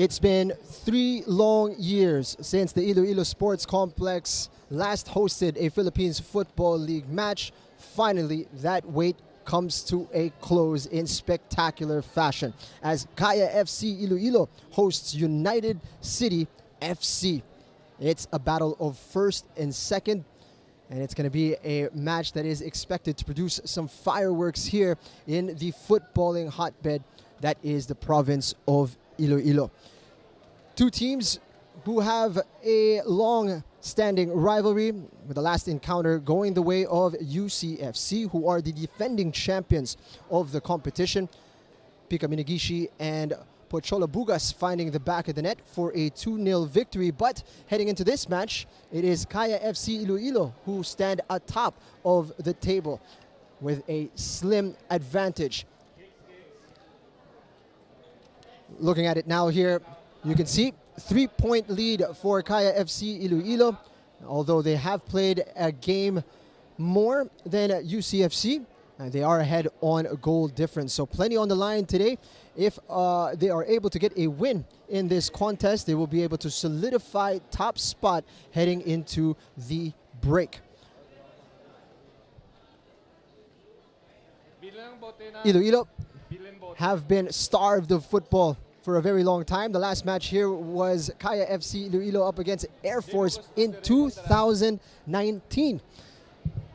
It's been 3 long years since the Iloilo Sports Complex last hosted a Philippines Football League match. Finally, that wait comes to a close in spectacular fashion as Kaya FC-Iloilo hosts United City FC. It's a battle of first and second, and it's going to be a match that is expected to produce some fireworks here in the footballing hotbed that is the province of Iloilo. Two teams who have a long-standing rivalry, with the last encounter going the way of UCFC, who are the defending champions of the competition. Pika Minigishi and Pochola Bugas finding the back of the net for a 2-0 victory. But heading into this match, it is Kaya FC-Iloilo who stand atop of the table with a slim advantage. Looking at it now here, you can see 3-point lead for Kaya FC-Iloilo. Although they have played a game more than UCFC, they are ahead on a goal difference. So plenty on the line today. If they are able to get a win in this contest, they will be able to solidify top spot heading into the break. Iloilo have been starved of football for a very long time. The last match here was Kaya FC-Iloilo up against Air Force in 2019.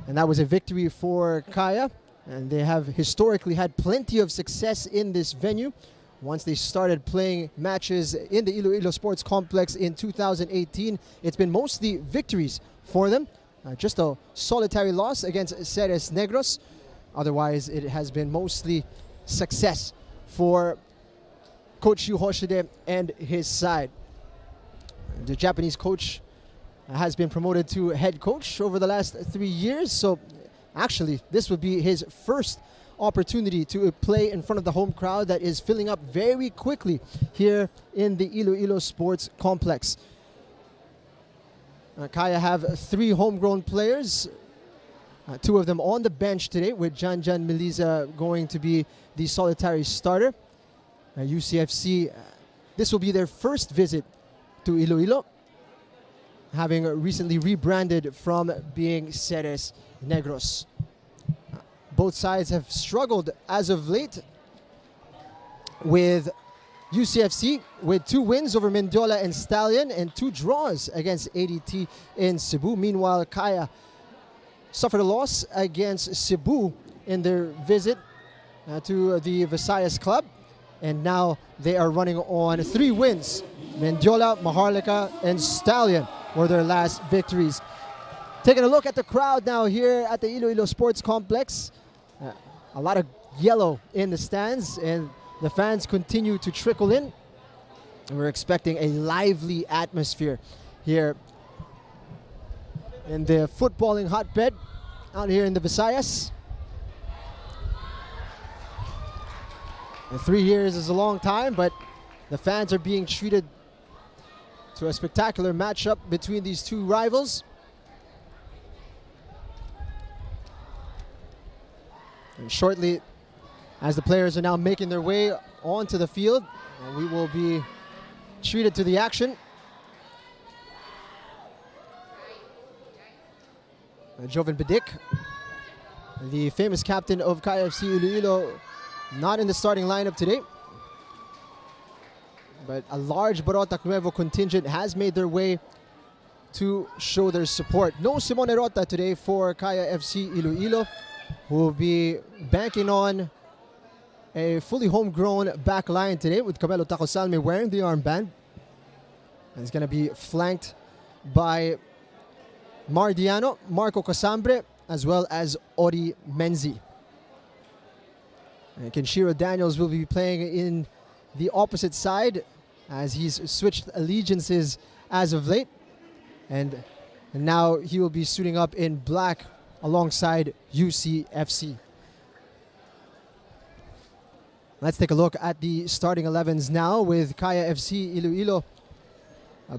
And that was a victory for Kaya. And they have historically had plenty of success in this venue. Once they started playing matches in the Iloilo Sports Complex in 2018, it's been mostly victories for them. Just a solitary loss against Ceres Negros. Otherwise, it has been mostly success for Coach Yu Hoshide and his side. The Japanese coach has been promoted to head coach over the last 3 years. So actually, this would be his first opportunity to play in front of the home crowd that is filling up very quickly here in the Iloilo Sports Complex. Kaya have 3 homegrown players, 2 of them on the bench today, with Janjan Miliza going to be the solitary starter. UCFC, this will be their first visit to Iloilo, having recently rebranded from being Ceres Negros. Both sides have struggled as of late, with UCFC with 2 wins over Mendiola and Stallion and 2 draws against ADT in Cebu. Meanwhile, Kaya suffered a loss against Cebu in their visit to the Visayas club. And now they are running on 3 wins. Mendiola, Maharlika, and Stallion were their last victories. Taking a look at the crowd now here at the Iloilo Sports Complex. A lot of yellow in the stands, and the fans continue to trickle in. And we're expecting a lively atmosphere here in the footballing hotbed out here in the Visayas. And 3 years is a long time, but the fans are being treated to a spectacular matchup between these 2 rivals. And shortly, as the players are now making their way onto the field, we will be treated to the action. Joven Bedik, the famous captain of Kaya FC-Iloilo, not in the starting lineup today, but a large Barota Nuevo contingent has made their way to show their support. No Simone Rota today for Kaya FC-Iloilo, who will be banking on a fully homegrown back line today, with Camelo Tacosalme wearing the armband. And it's going to be flanked by Mardiano, Marco Casambre, as well as Ori Menzi. And Kenshiro Daniels will be playing in the opposite side, as he's switched allegiances as of late. And now he will be suiting up in black alongside UCFC. Let's take a look at the starting 11s now, with Kaya FC-Iloilo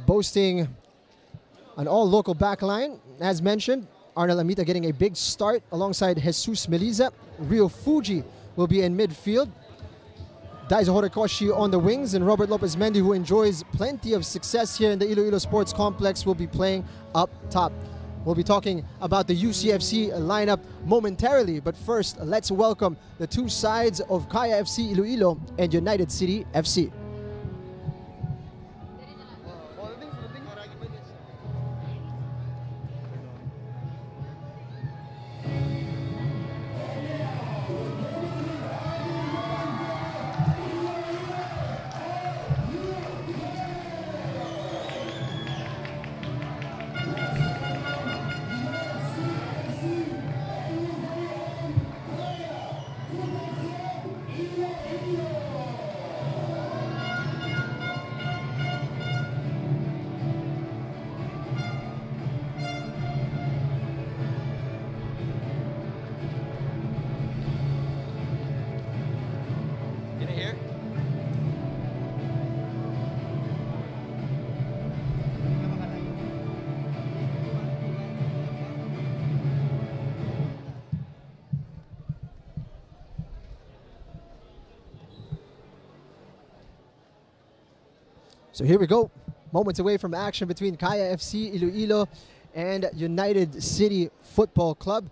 boasting an all-local backline. As mentioned, Arnel Amita getting a big start alongside Jesus Meliza. Rio Fuji will be in midfield. Daiso Horikoshi on the wings, and Robert Lopez-Mendy, who enjoys plenty of success here in the Iloilo Sports Complex, will be playing up top. We'll be talking about the UCFC lineup momentarily, but first, let's welcome the two sides of Kaya FC Iloilo and United City FC. So here we go, moments away from action between Kaya FC Iloilo and United City Football Club.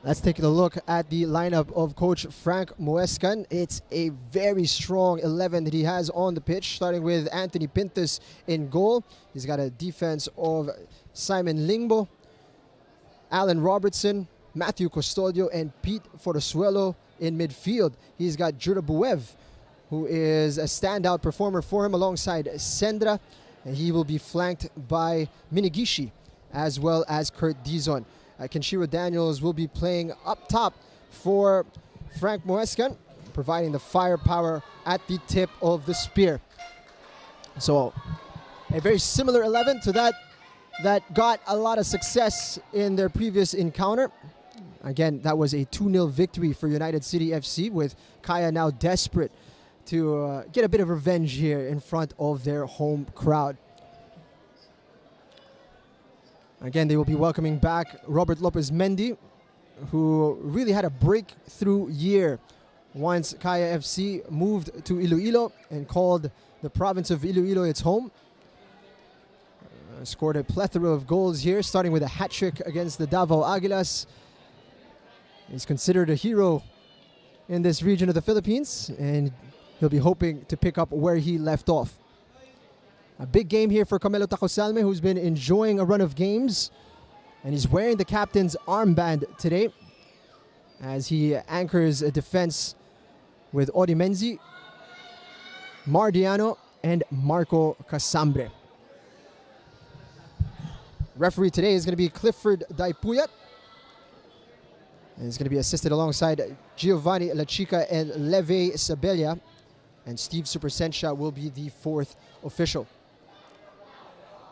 Let's take a look at the lineup of Coach Frank Muescan. It's a very strong 11 that he has on the pitch, starting with Anthony Pintus in goal. He's got a defense of Simon Lingbo, Alan Robertson, Matthew Custodio, and Pete Forzuelo in midfield. He's got Jura Buev, who is a standout performer for him, alongside Sendra, and he will be flanked by Minigishi as well as Kurt Dizon. Kenshiro Daniels will be playing up top for Frank Muescan, providing the firepower at the tip of the spear. So a very similar 11 to that got a lot of success in their previous encounter. Again, that was a 2-0 victory for United City FC, with Kaya now desperate to get a bit of revenge here in front of their home crowd. Again, they will be welcoming back Robert Lopez-Mendy, who really had a breakthrough year once Kaya FC moved to Iloilo and called the province of Iloilo its home. Scored a plethora of goals here, starting with a hat-trick against the Davao Aguilas. He's considered a hero in this region of the Philippines, and he'll be hoping to pick up where he left off. A big game here for Carmelo Tacosalme, who's been enjoying a run of games, and he's wearing the captain's armband today as he anchors a defense with Odi Menzi, Mardiano, and Marco Casambre. Referee today is going to be Clifford Daipuyat, and he's going to be assisted alongside Giovanni Lachica and Leve Sabella, and Steve Supersentia will be the fourth official.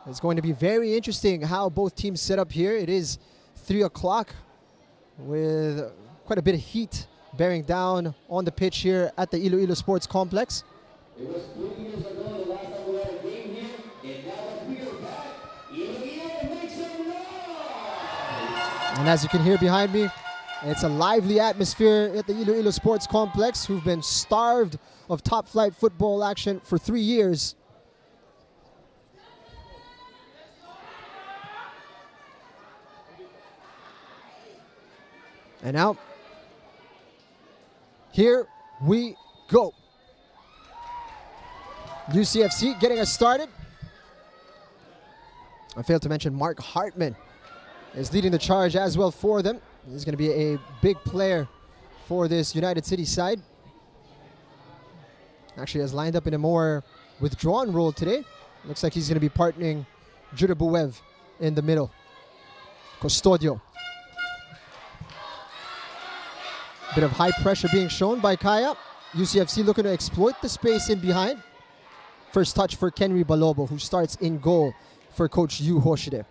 It's going to be very interesting how both teams set up here. It is 3 o'clock with quite a bit of heat bearing down on the pitch here at the Iloilo Sports Complex. It was 3 years ago the last time we had a game here, and now that we are back, Iloilo makes some noise! And as you can hear behind me, it's a lively atmosphere at the Iloilo Sports Complex, who've been starved of top-flight football action for 3 years. And now, here we go. UCFC getting us started. I failed to mention Mark Hartman is leading the charge as well for them. He's going to be a big player for this United City side. Actually has lined up in a more withdrawn role today. Looks like he's going to be partnering Jura Buev in the middle. Custodio. Bit of high pressure being shown by Kaya. UCFC looking to exploit the space in behind. First touch for Kenry Balobo, who starts in goal for Coach Yu Hoshide.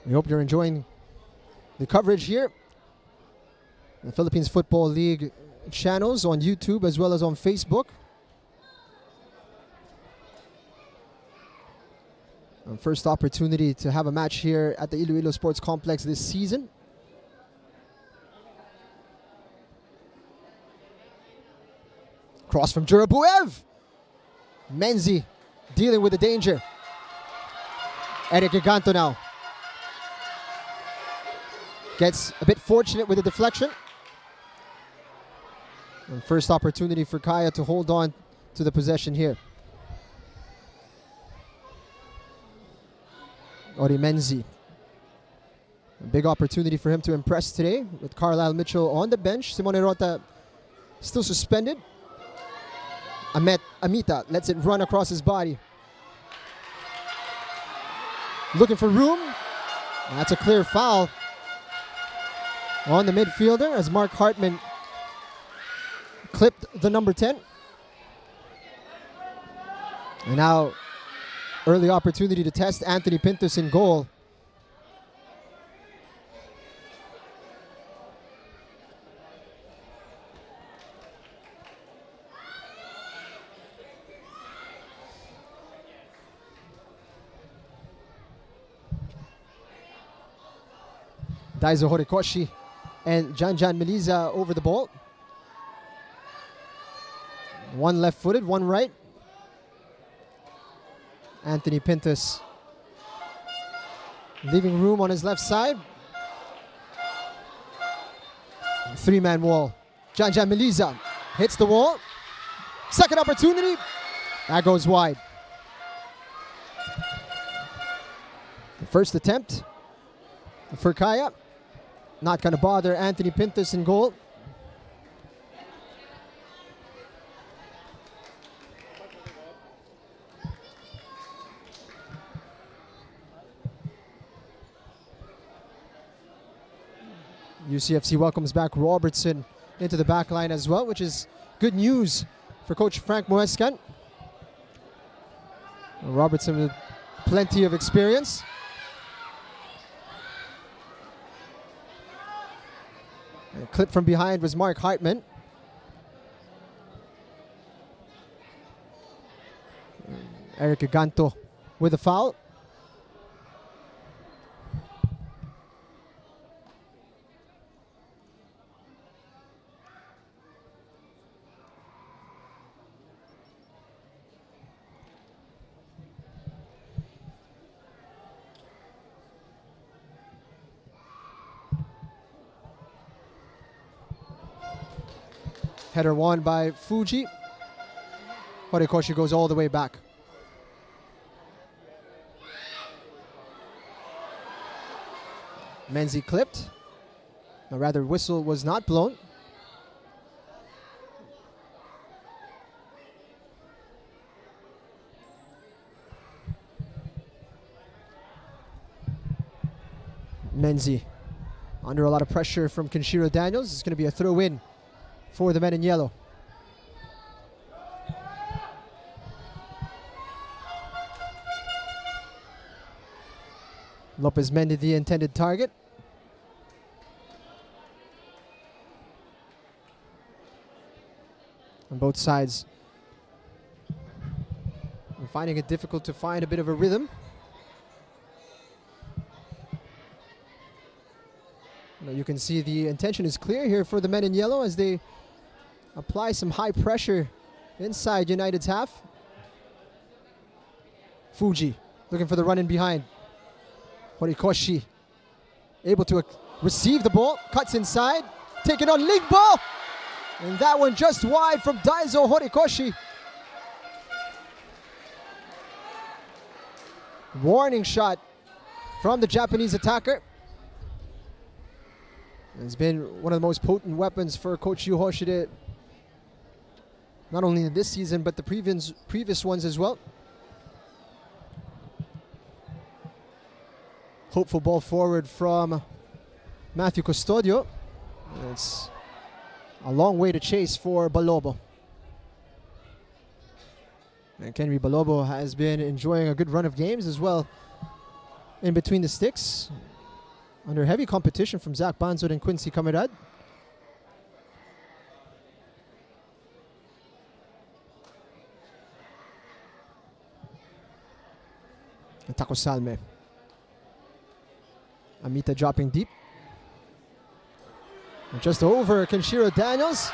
We hope you're enjoying the coverage here. The Philippines Football League channels on YouTube as well as on Facebook. First opportunity to have a match here at the Iloilo Sports Complex this season. Cross from Jurabuev. Menzi dealing with the danger. Eric Giganto now. Gets a bit fortunate with the deflection. And first opportunity for Kaya to hold on to the possession here. Ori Menzi. A big opportunity for him to impress today with Carlisle Mitchell on the bench. Simone Rota still suspended. Amita lets it run across his body. Looking for room. That's a clear foul on the midfielder as Mark Hartman clipped the number 10. And now early opportunity to test Anthony Pintos in goal. Daiso Horikoshi and Janjan Meliza over the ball. One left-footed, one right. Anthony Pintus leaving room on his left side. Three-man wall. Janjan Meliza hits the wall. Second opportunity. That goes wide. First attempt for Kaya. Not going to bother Anthony Pintus in goal. UCFC welcomes back Robertson into the back line as well, which is good news for Coach Frank Moescan. Robertson with plenty of experience. A clip from behind was Mark Hartman. Eric Giganto with a foul. Header won by Fuji. Horikoshi goes all the way back. Menzi clipped. Or rather, whistle was not blown. Menzi under a lot of pressure from Kenshiro Daniels. It's going to be a throw-in for the men in yellow. Lopez Mendy, the intended target. On both sides, I'm finding it difficult to find a bit of a rhythm. Now you can see the intention is clear here for the men in yellow as they apply some high pressure inside United's half. Fuji looking for the run in behind. Horikoshi able to receive the ball, cuts inside, taking on Ligbo, and that one just wide from Daiso Horikoshi. Warning shot from the Japanese attacker. It's been one of the most potent weapons for Coach Yu Hoshide, not only in this season, but the previous ones as well. Hopeful ball forward from Matthew Custodio. It's a long way to chase for Balobo. And Kenry Balobo has been enjoying a good run of games as well in between the sticks, under heavy competition from Zach Banzod and Quincy Camarad. Taco Salme. Amita dropping deep. And just over Kenshiro Daniels.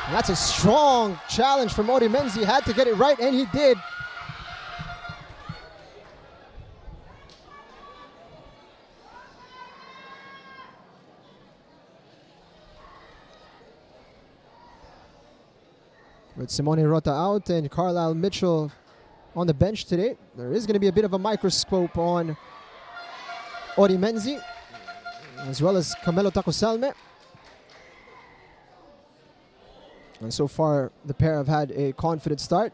And that's a strong challenge from Odi Menzi. Had to get it right, and he did. With Simone Rota out and Carlisle Mitchell on the bench today, there is going to be a bit of a microscope on Odi Menzi, as well as Camelo Tacosalme. And so far, the pair have had a confident start.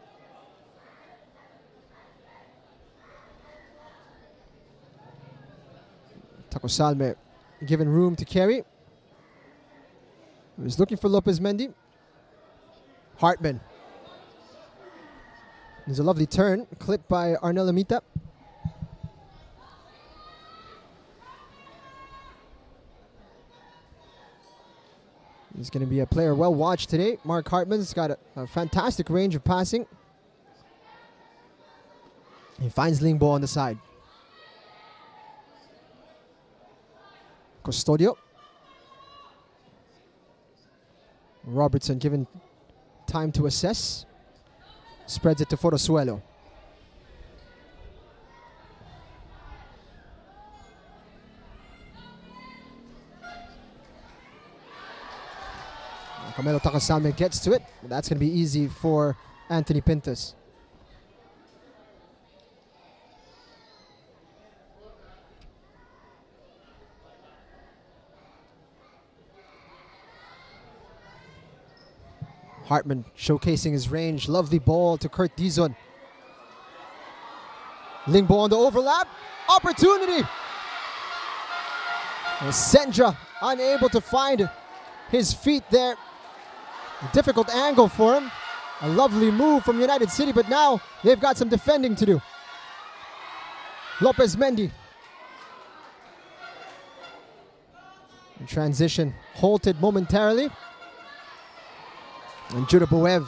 Tacosalme given room to carry. He was looking for Lopez Mendy. Hartman. There's a lovely turn, clipped by Arnel Amita. He's going to be a player well watched today. Mark Hartman's got a fantastic range of passing. He finds Lingbo on the side. Custodio. Robertson given time to assess. Spreads it to Forosuelo. Camelo Tacosalme gets to it. That's going to be easy for Anthony Pintus. Hartman showcasing his range. Lovely ball to Kurt Dizon. Lingbo on the overlap. Opportunity. And Sendra unable to find his feet there. Difficult angle for him. A lovely move from United City, but now they've got some defending to do. Lopez Mendy. In transition halted momentarily. And Judah Boev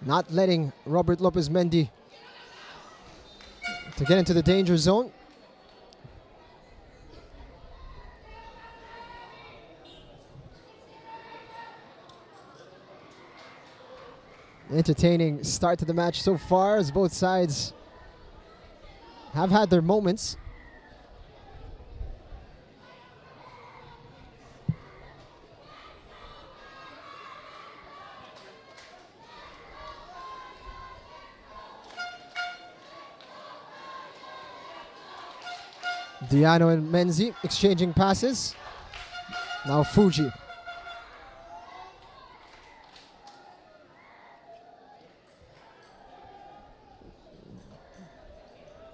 not letting Robert Lopez Mendy to get into the danger zone. Entertaining start to the match so far, as both sides have had their moments. Diano and Menzi exchanging passes. Now Fuji.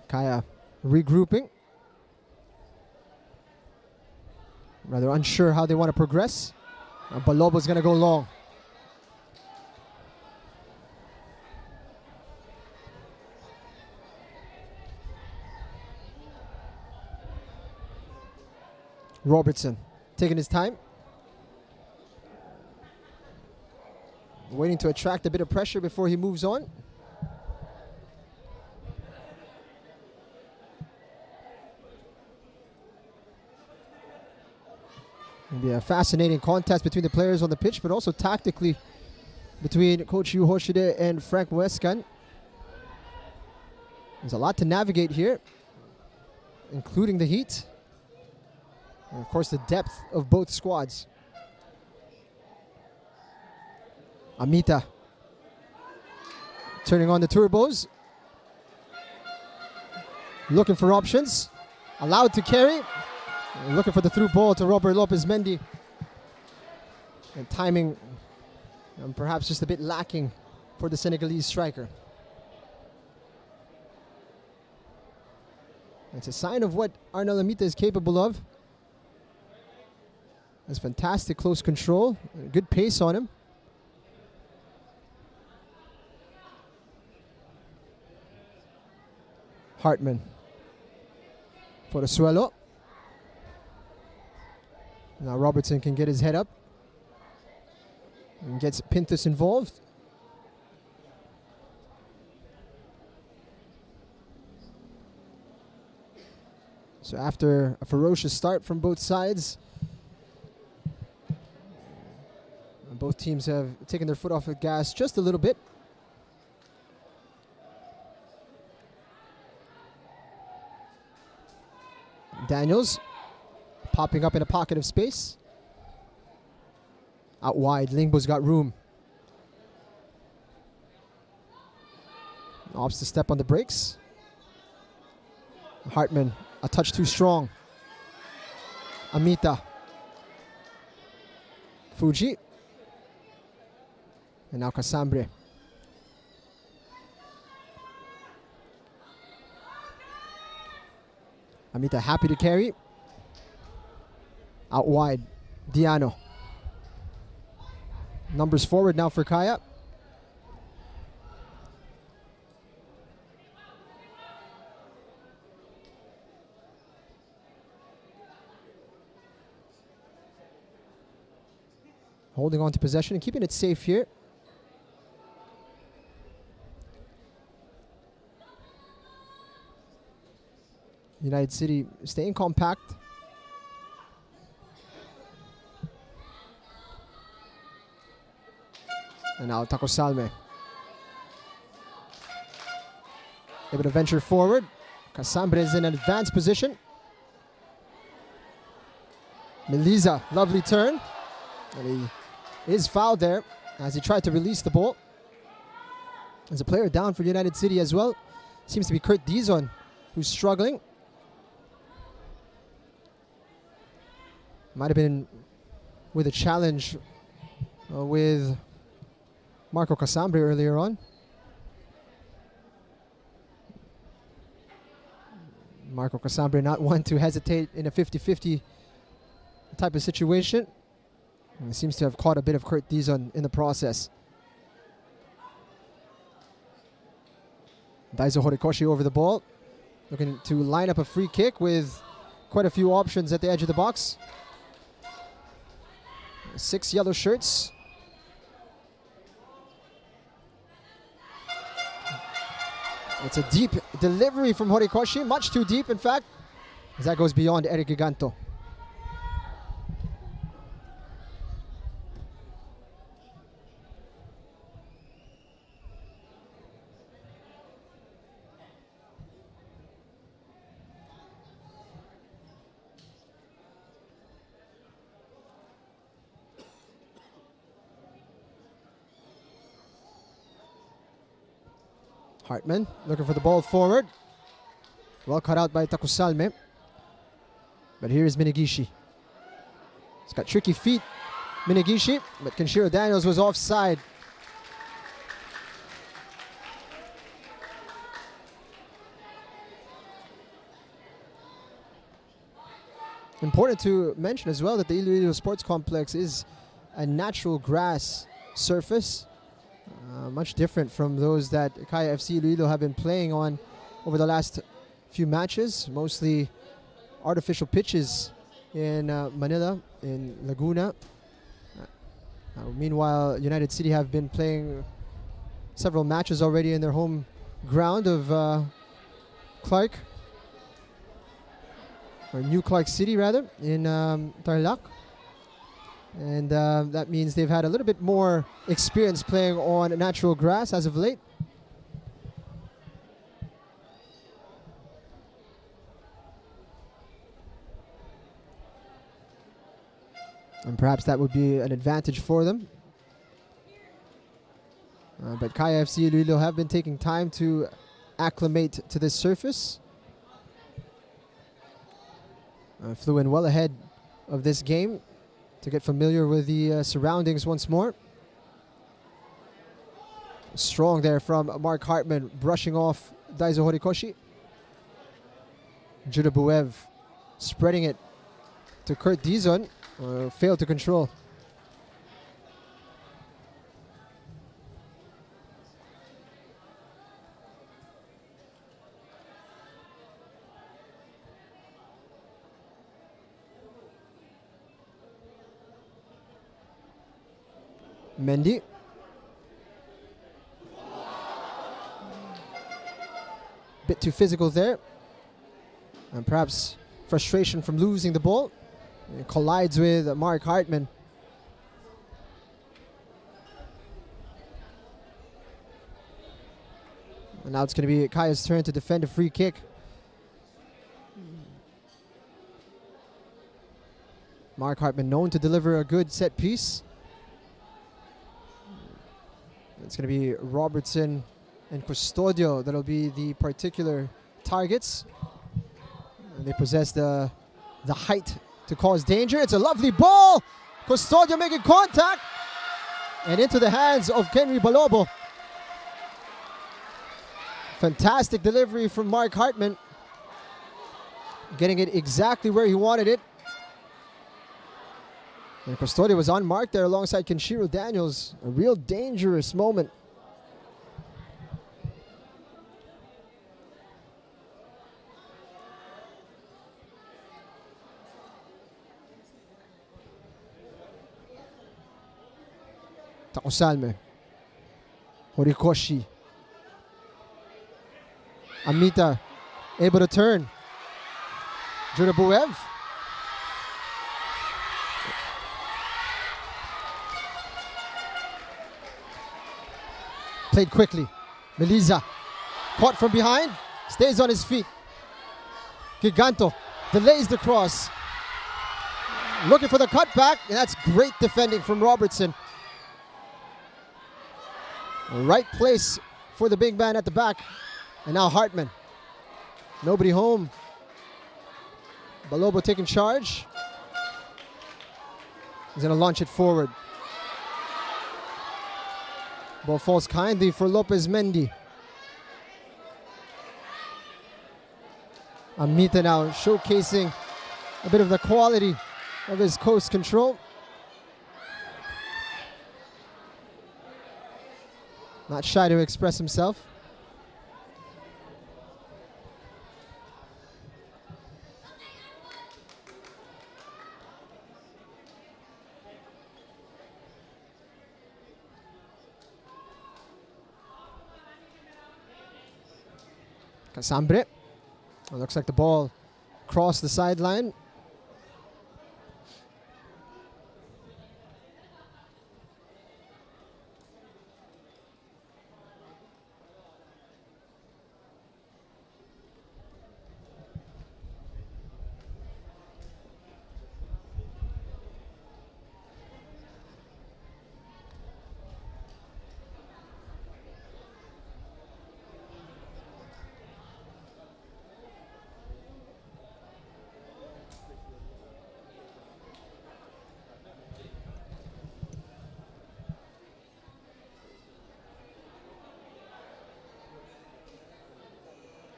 Kaya regrouping. Rather unsure how they want to progress. But Lobo's going to go long. Robertson taking his time. Waiting to attract a bit of pressure before he moves on. It'll be a fascinating contest between the players on the pitch, but also tactically between Coach Yu Hoshide and Frank Muescan. There's a lot to navigate here, including the heat. And of course, the depth of both squads. Amita turning on the turbos. Looking for options. Allowed to carry. Looking for the through ball to Robert Lopez Mendy. And timing perhaps just a bit lacking for the Senegalese striker. It's a sign of what Arnel Amita is capable of. Has fantastic close control, good pace on him. Hartman for the Suelo. Now Robertson can get his head up and gets Pintus involved. So after a ferocious start from both sides, both teams have taken their foot off the gas just a little bit. Daniels popping up in a pocket of space. Out wide, Lingbo's got room. Opts to step on the brakes. Hartman, a touch too strong. Amita. Fuji. And now Casambre. Amita happy to carry. Out wide, Diano. Numbers forward now for Kaya. Holding on to possession and keeping it safe here. United City staying compact. And now Taco Salme. Able to venture forward. Casambre is in an advanced position. Meliza, lovely turn. And he is fouled there as he tried to release the ball. There's a player down for United City as well. Seems to be Kurt Dizon, who's struggling. Might have been with a challenge with Marco Casambre earlier on. Marco Casambre not one to hesitate in a 50-50 type of situation. And he seems to have caught a bit of Kurt Dizon in the process. Daiso Horikoshi over the ball. Looking to line up a free kick with quite a few options at the edge of the box. 6 yellow shirts. It's a deep delivery from Horikoshi, much too deep in fact, as that goes beyond Eric Giganto. Hartman looking for the ball forward. Well cut out by Takusalme. But here is Minagishi. He's got tricky feet, Minagishi, but Kenshiro Daniels was offside. Important to mention as well that the Iloilo Sports Complex is a natural grass surface. Much different from those that Kaya FC-Iloilo have been playing on over the last few matches. Mostly artificial pitches in Manila, in Laguna. Meanwhile, United City have been playing several matches already in their home ground of Clark, or New Clark City rather, in Tarlac. And that means they've had a little bit more experience playing on natural grass as of late. And perhaps that would be an advantage for them. But Kaya FC Iloilo have been taking time to acclimate to this surface. Flew in well ahead of this game to get familiar with the surroundings once more. Strong there from Mark Hartman, brushing off Daiso Horikoshi. Judah Buev spreading it to Kurt Dizon, failed to control. Mendy. Bit too physical there. And perhaps frustration from losing the ball. It collides with Mark Hartman. And now it's going to be Kaya's turn to defend a free kick. Mark Hartman known to deliver a good set piece. It's going to be Robertson and Custodio that'll be the particular targets. And they possess the height to cause danger. It's a lovely ball. Custodio making contact. And into the hands of Kenry Balobo. Fantastic delivery from Mark Hartman. Getting it exactly where he wanted it. And Custodio was on mark there alongside Kenshiro Daniels. A real dangerous moment. Takosalme. Horikoshi. Amita able to turn. Jurabuev. Played quickly. Meliza caught from behind. Stays on his feet. Giganto delays the cross. Looking for the cutback. And that's great defending from Robertson. Right place for the big man at the back. And now Hartman. Nobody home. Balobo taking charge. He's going to launch it forward. Ball falls kindly for Lopez Mendy. Amita now showcasing a bit of the quality of his coast control. Not shy to express himself. Casambre. It looks like the ball crossed the sideline.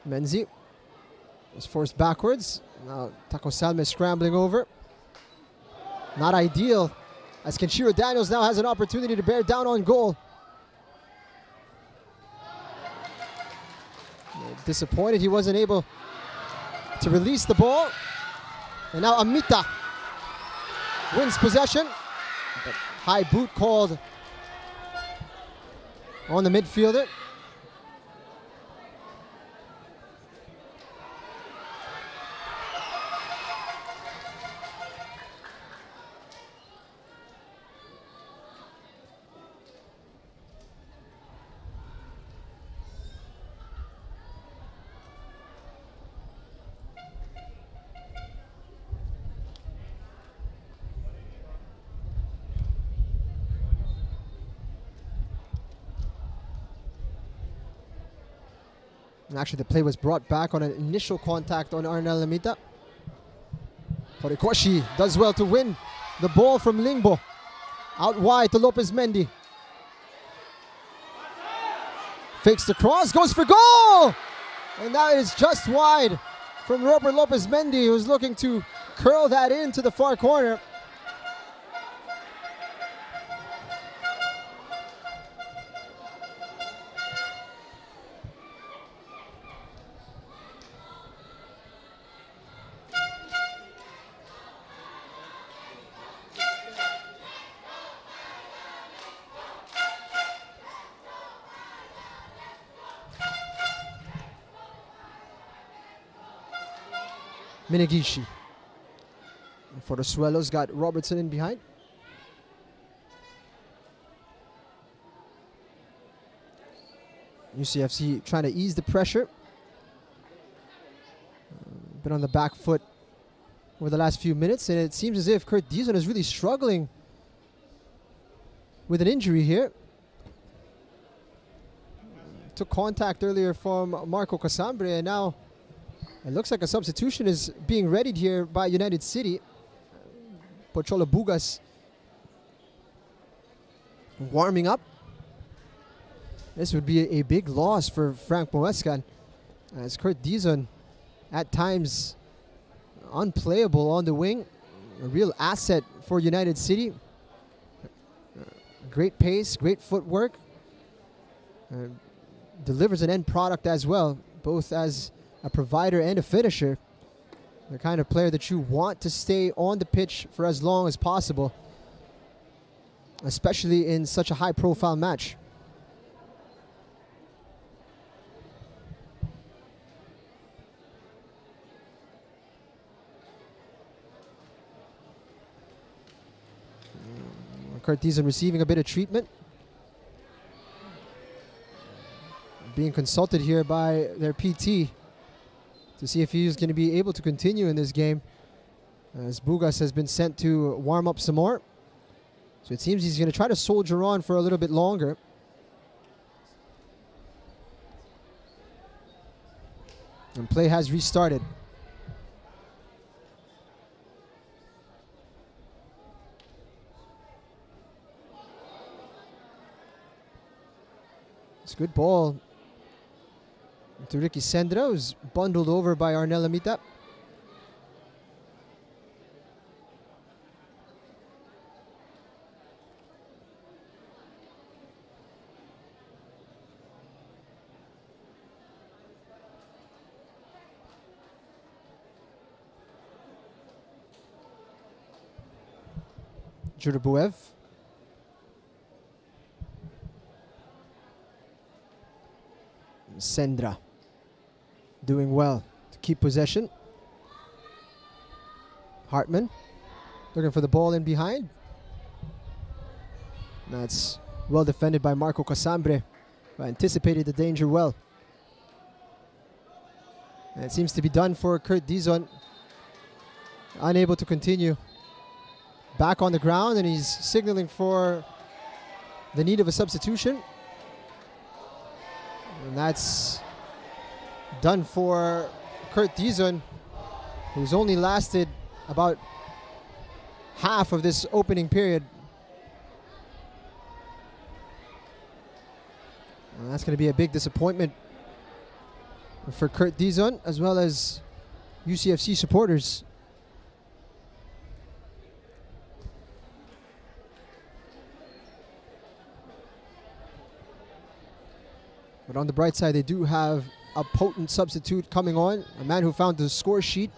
Menzi was forced backwards. Now Takosalme scrambling over. Not ideal, as Kenshiro Daniels now has an opportunity to bear down on goal. Disappointed he wasn't able to release the ball. And now Amita wins possession. But high boot called on the midfielder. And actually, the play was brought back on an initial contact on Arnel Amita. Horikoshi does well to win the ball from Lingbo. Out wide to Lopez Mendy. Fakes the cross, goes for goal! And that is just wide from Robert Lopez Mendy, who's looking to curl that into the far corner. Minagishi. For the Swellows, got Robertson in behind. UCFC trying to ease the pressure. Been on the back foot over the last few minutes, and it seems as if Kurt Dizon is really struggling with an injury here. Took contact earlier from Marco Casambre, and now it looks like a substitution is being readied here by United City. Pocholo Bugas warming up. This would be a big loss for Frank Moescan, as Kurt Dizon at times unplayable on the wing. A real asset for United City. Great pace, great footwork. Delivers an end product as well, both as a provider and a finisher. The kind of player that you want to stay on the pitch for as long as possible, especially in such a high-profile match. Kurt Dizon receiving a bit of treatment. Being consulted here by their PT to see if he's going to be able to continue in this game, as Bugas has been sent to warm up some more. So it seems he's going to try to soldier on for a little bit longer. And play has restarted. It's a good ball to Ricky Sendra, who's bundled over by Arnel Amita. Jurabuev. Sendra doing well to keep possession. Hartman looking for the ball in behind. That's well defended by Marco Casambre, who anticipated the danger well. And it seems to be done for Kurt Dizon. Unable to continue. Back on the ground, and he's signaling for the need of a substitution. And that's done for Kurt Dizon, who's only lasted about half of this opening period. And that's going to be a big disappointment for Kurt Dizon, as well as UCFC supporters. But on the bright side, they do have a potent substitute coming on, a man who found the score sheet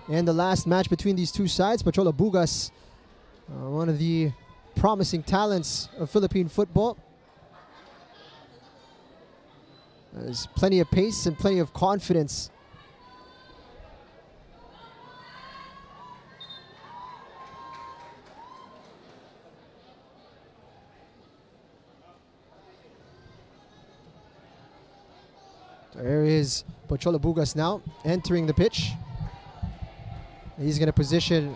in the last match between these two sides, Pocholo Bugas, one of the promising talents of Philippine football. There's plenty of pace and plenty of confidence. There is Pocholo Bugas now entering the pitch. He's going to position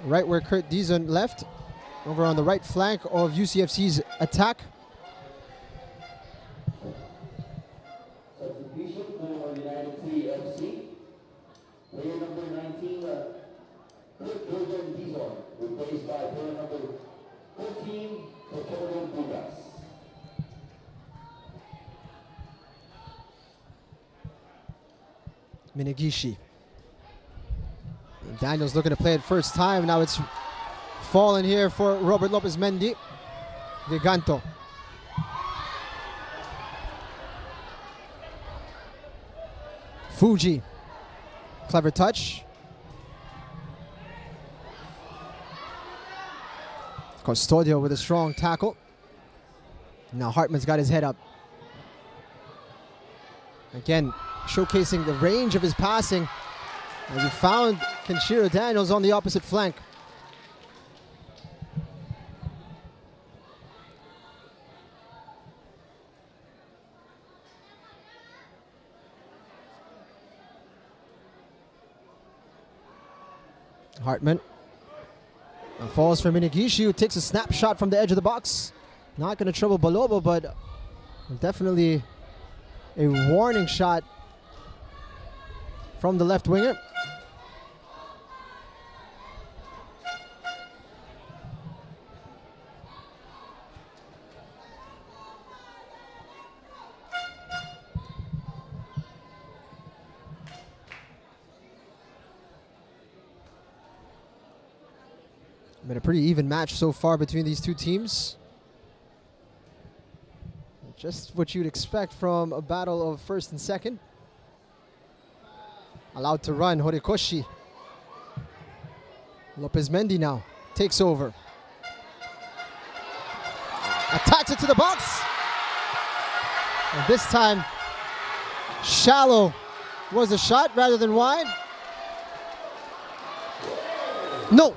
right where Kurt Dizon left, over on the right flank of UCFC's attack. Substitution for United City FC. Player number 19, Kurt Dizon, replaced by player number 14, Pocholo Bugas. Minagishi. Daniel's looking to play it first time. Now it's fallen here for Robert Lopez Mendy. Giganto. Fuji. Clever touch. Custodio with a strong tackle. Now Hartman's got his head up. Again, showcasing the range of his passing As he found Kenshiro Daniels on the opposite flank. Hartman falls for Minigishi, who takes a snapshot from the edge of the box. Not going to trouble Balobo, but definitely a warning shot from the left winger. Been a pretty even match so far between these two teams. Just what you'd expect from a battle of first and second. Allowed to run, Horikoshi. Lopez Mendy now takes over. Attacks it to the box. And this time, shallow was the shot rather than wide. No.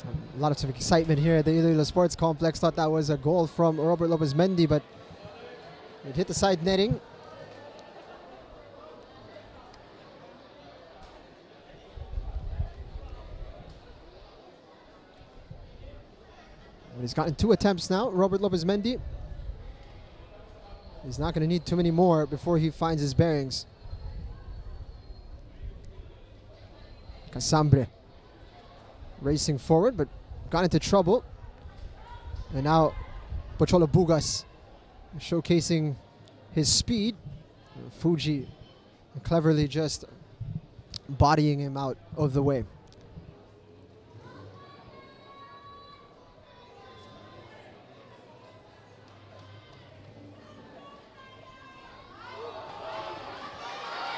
A lot of excitement here at the Iloilo Sports Complex. Thought that was a goal from Robert Lopez Mendy, but it hit the side netting. He's gotten 2 attempts now, Robert Lopez Mendy. He's not going to need too many more before he finds his bearings. Casambre racing forward, but got into trouble. And now Pocholo Bugas showcasing his speed. Fuji cleverly just bodying him out of the way.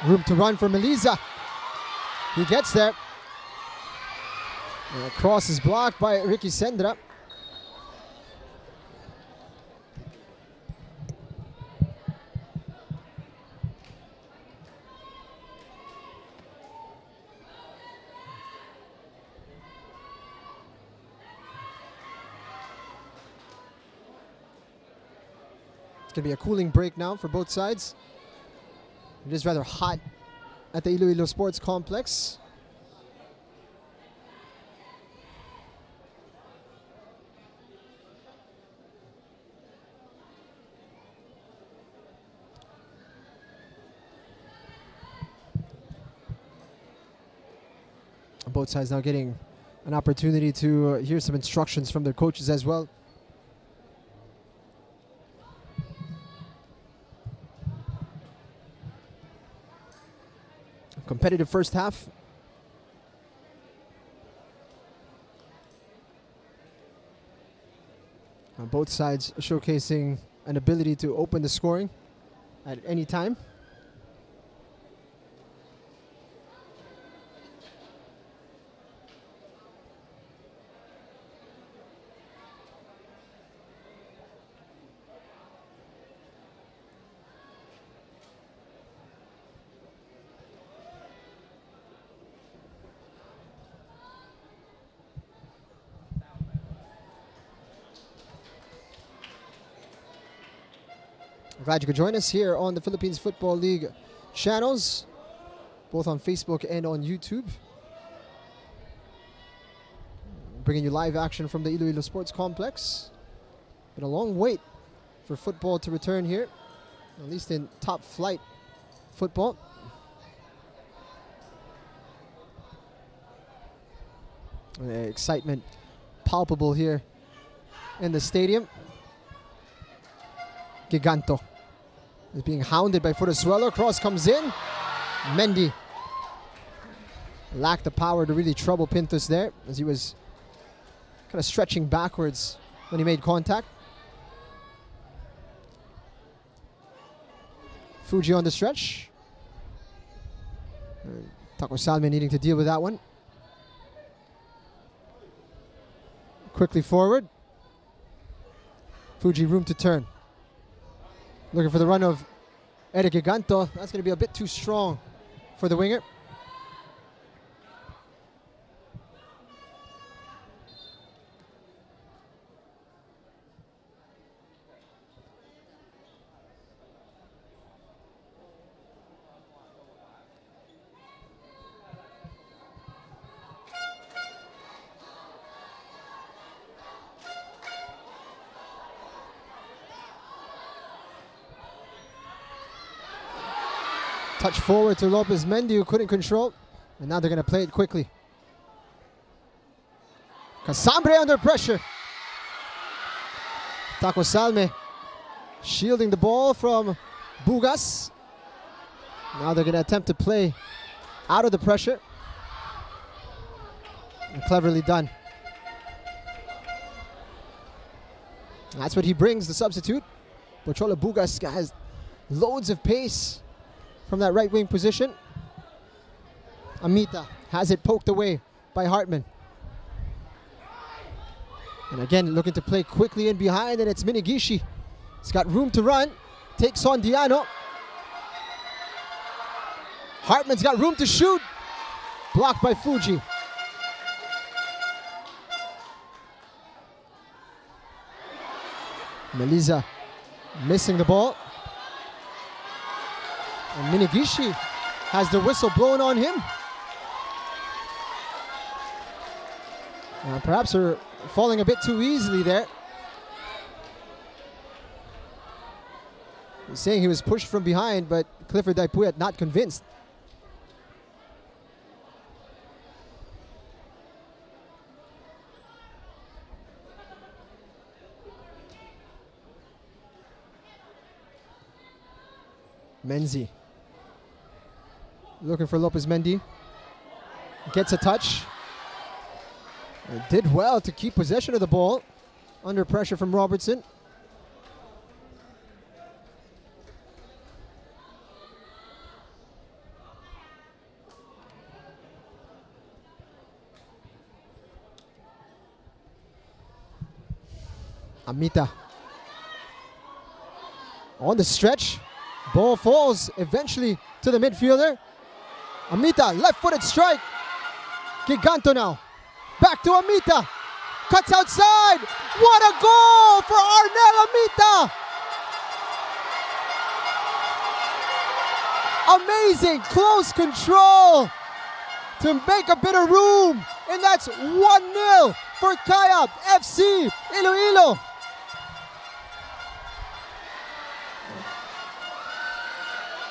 Room to run for Meliza. He gets there. And the cross is blocked by Ricky Sendra. It's going to be a cooling break now for both sides. It is rather hot at the Iloilo Sports Complex. Both sides now getting an opportunity to hear some instructions from their coaches as well. Competitive first half. Both sides showcasing an ability to open the scoring at any time. Glad you could join us here on the Philippines Football League channels, both on Facebook and on YouTube. Bringing you live action from the Iloilo Sports Complex. Been a long wait for football to return here, at least in top flight football. Excitement palpable here in the stadium. Giganto is being hounded by Furusuelo. Cross comes in. Mendy lacked the power to really trouble Pintus there, as he was kind of stretching backwards when he made contact. Fuji on the stretch. Taco Salme needing to deal with that one. Quickly forward. Fuji room to turn. Looking for the run of Eric Giganto. That's going to be a bit too strong for the winger. Touch forward to Lopez Mendy, who couldn't control. And now they're going to play it quickly. Casambre under pressure. Taco Salme shielding the ball from Bugas. Now they're going to attempt to play out of the pressure. And cleverly done. That's what he brings, the substitute. Pochola Bugas has loads of pace from that right wing position. Amita has it poked away by Hartman. And again, looking to play quickly in behind, and it's Minigishi. He's got room to run. Takes on Diano. Hartman's got room to shoot. Blocked by Fuji. Meliza missing the ball. And Minigishi has the whistle blown on him. Perhaps they're falling a bit too easily there. He's saying he was pushed from behind, but Clifford Daipuyat not convinced. Menzi looking for Lopez Mendy. Gets a touch. And did well to keep possession of the ball under pressure from Robertson. Amita on the stretch. Ball falls eventually to the midfielder. Amita, left-footed strike. Giganto now. Back to Amita. Cuts outside. What a goal for Arnel Amita. Amazing close control to make a bit of room. And that's 1-0 for Kaya FC-Iloilo.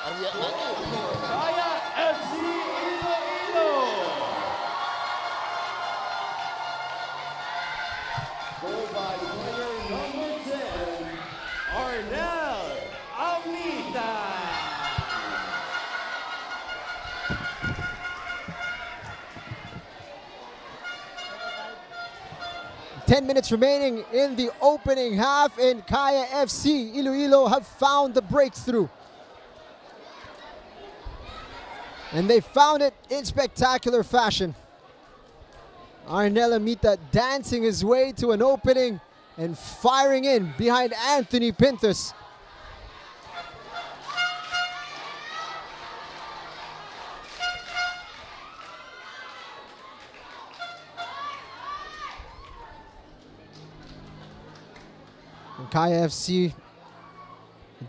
Kaya FC-Iloilo. Goal by player number 10, Arnel Amita. 10 minutes remaining in the opening half, and Kaya FC Iloilo have found the breakthrough. And they found it in spectacular fashion. Arnel Amita dancing his way to an opening and firing in behind Anthony Pintus. And Kaya FC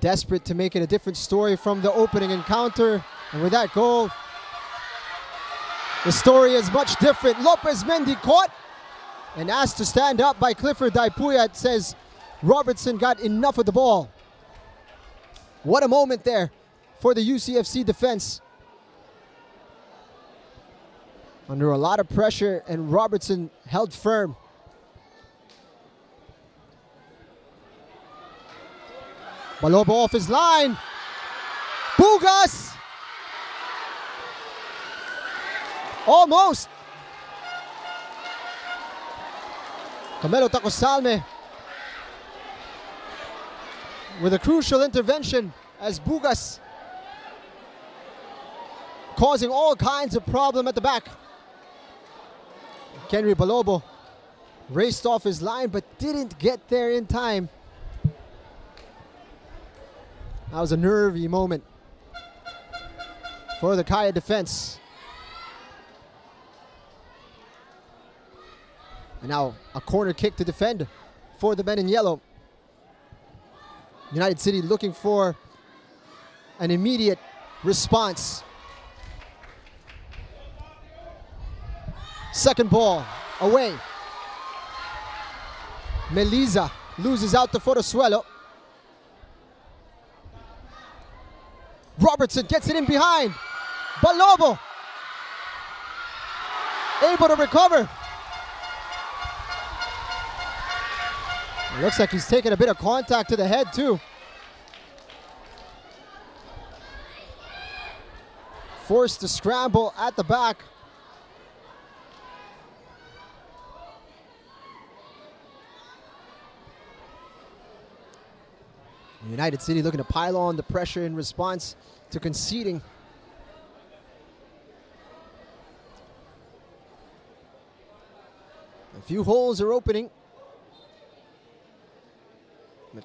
desperate to make it a different story from the opening encounter. And with that goal, the story is much different. Lopez Mendy caught and asked to stand up by Clifford Daipuyat. Says Robertson got enough of the ball. What a moment there for the UCFC defense. Under a lot of pressure, and Robertson held firm. Balobo off his line. Bugas! Almost! Camelo Tacosalme with a crucial intervention as Bugas causing all kinds of problem at the back. Kenry Balobo raced off his line but didn't get there in time. That was a nervy moment for the Kaya defense. And now a corner kick to defend for the men in yellow. United City looking for an immediate response. Second ball away. Meliza loses out to Fotosuelo. Robertson gets it in behind. Balobo able to recover. It looks like he's taking a bit of contact to the head too. Forced to scramble at the back. United City looking to pile on the pressure in response to conceding. A few holes are opening.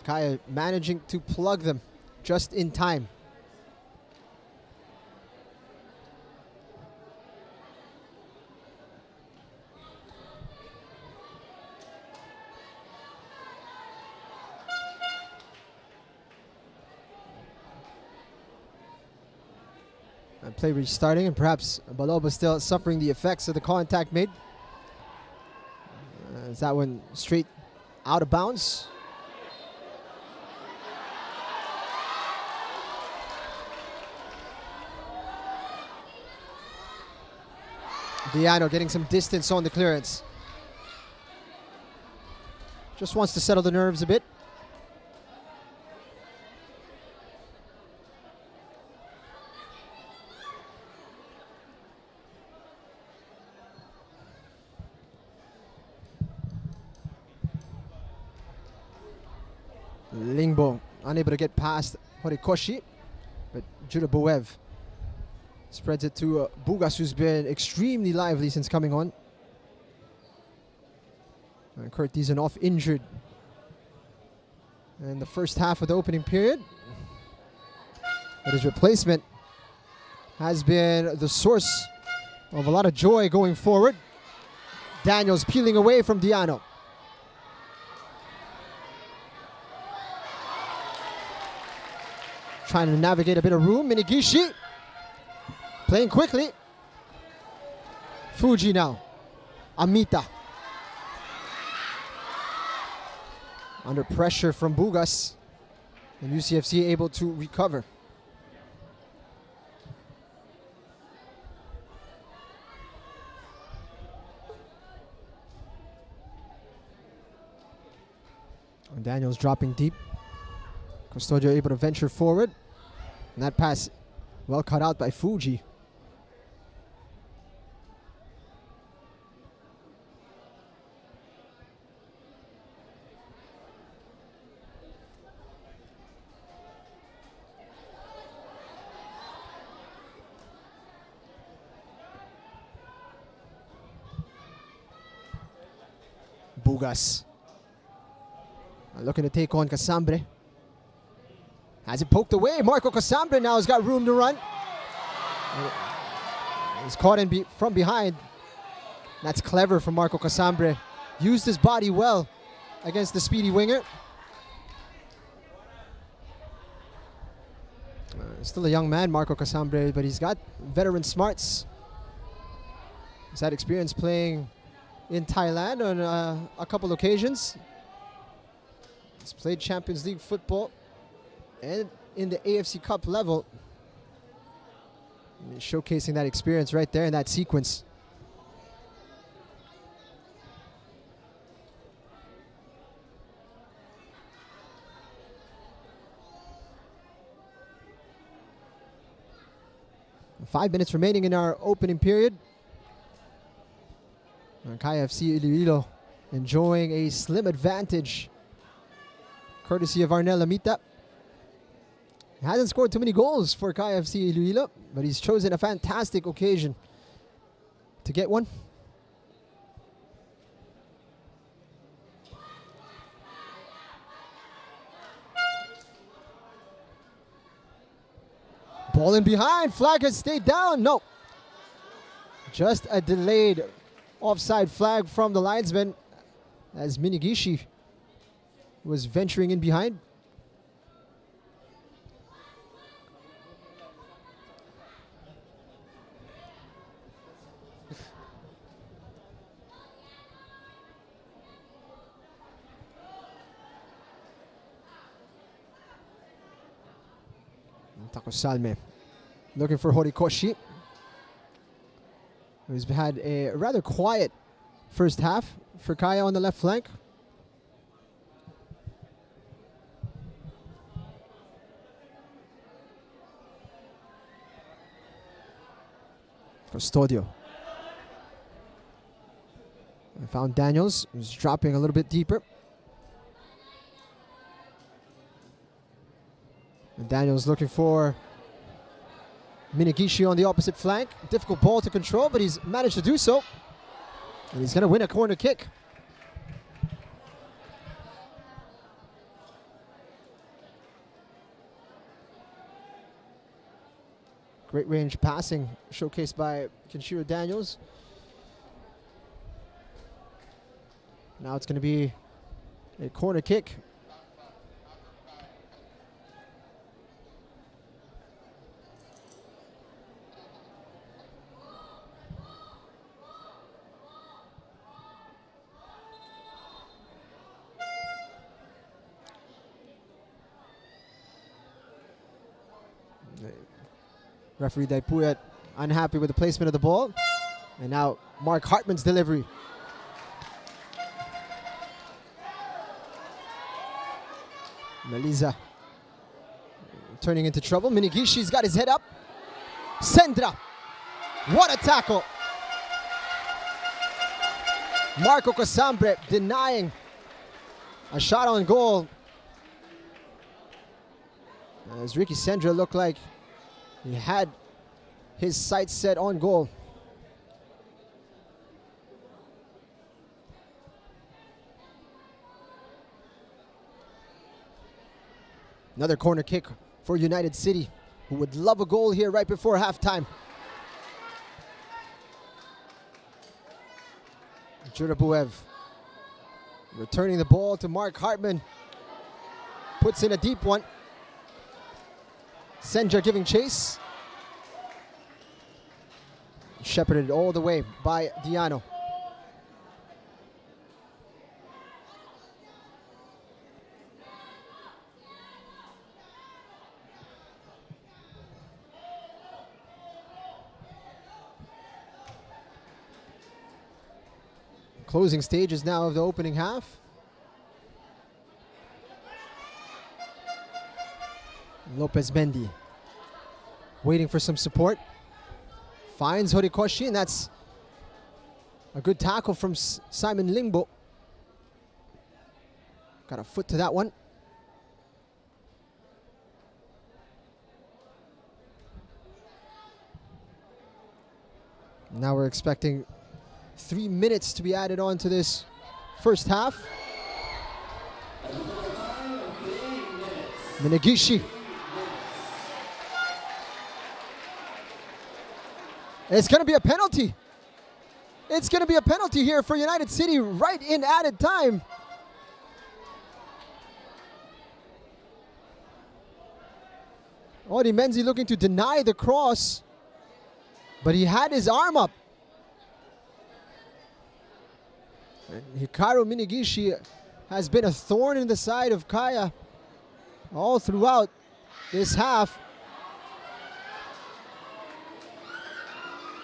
Kaya managing to plug them just in time. And play restarting, and perhaps Balobo still suffering the effects of the contact made. As that one straight out of bounds. Diano getting some distance on the clearance. Just wants to settle the nerves a bit. Lingbo unable to get past Horikoshi, but Judah Buev spreads it to Bugas, who's been extremely lively since coming on. And Kurt Dizanoff injured in the first half of the opening period. But his replacement has been the source of a lot of joy going forward. Daniels peeling away from Diano. Trying to navigate a bit of room. Minigishi playing quickly. Fuji now. Amita. Under pressure from Bugas. And UCFC able to recover. And Daniels dropping deep. Custodio able to venture forward. And that pass well cut out by Fuji. Bugas looking to take on Casambre. Has it poked away. Marco Casambre now has got room to run. He's caught in from behind. That's clever from Marco Casambre. Used his body well against the speedy winger. Still a young man, Marco Casambre, but he's got veteran smarts. He's had experience playing in Thailand on a couple occasions. He's played Champions League football and in the AFC Cup level. And showcasing that experience right there in that sequence. Five minutes remaining in our opening period. And Kaya FC-Iloilo enjoying a slim advantage, courtesy of Arnel Amita. He hasn't scored too many goals for Kaya FC-Iloilo, but he's chosen a fantastic occasion to get one. Ball in behind, flag has stayed down. No. Just a delayed offside flag from the linesman as Minigishi was venturing in behind. Takosalme looking for Horikoshi, who's had a rather quiet first half for Kaya on the left flank. Custodio. I found Daniels, who's dropping a little bit deeper. And Daniels looking for Minigishi on the opposite flank. Difficult ball to control, but he's managed to do so. And he's going to win a corner kick. Great range passing showcased by Kenshiro Daniels. Now it's going to be a corner kick. Referee Daipuyat unhappy with the placement of the ball. And now Mark Hartman's delivery. Meliza turning into trouble. Minigishi's got his head up. Sendra. What a tackle. Marco Casambre denying a shot on goal. As Ricky Sendra looked like he had his sights set on goal. Another corner kick for United City, who would love a goal here right before halftime. Jurabuev returning the ball to Mark Hartman. Puts in a deep one. Senja giving chase. Shepherded all the way by Diano. Closing stages now of the opening half. Lopez Mendy waiting for some support. Finds Horikoshi, and that's a good tackle from Simon Lingbo. Got a foot to that one. Now we're expecting 3 minutes to be added on to this first half. Minigishi. It's going to be a penalty. It's going to be a penalty here for United City right in added time. Odi Menzi looking to deny the cross, but he had his arm up. And Hikaru Minigishi has been a thorn in the side of Kaya all throughout this half.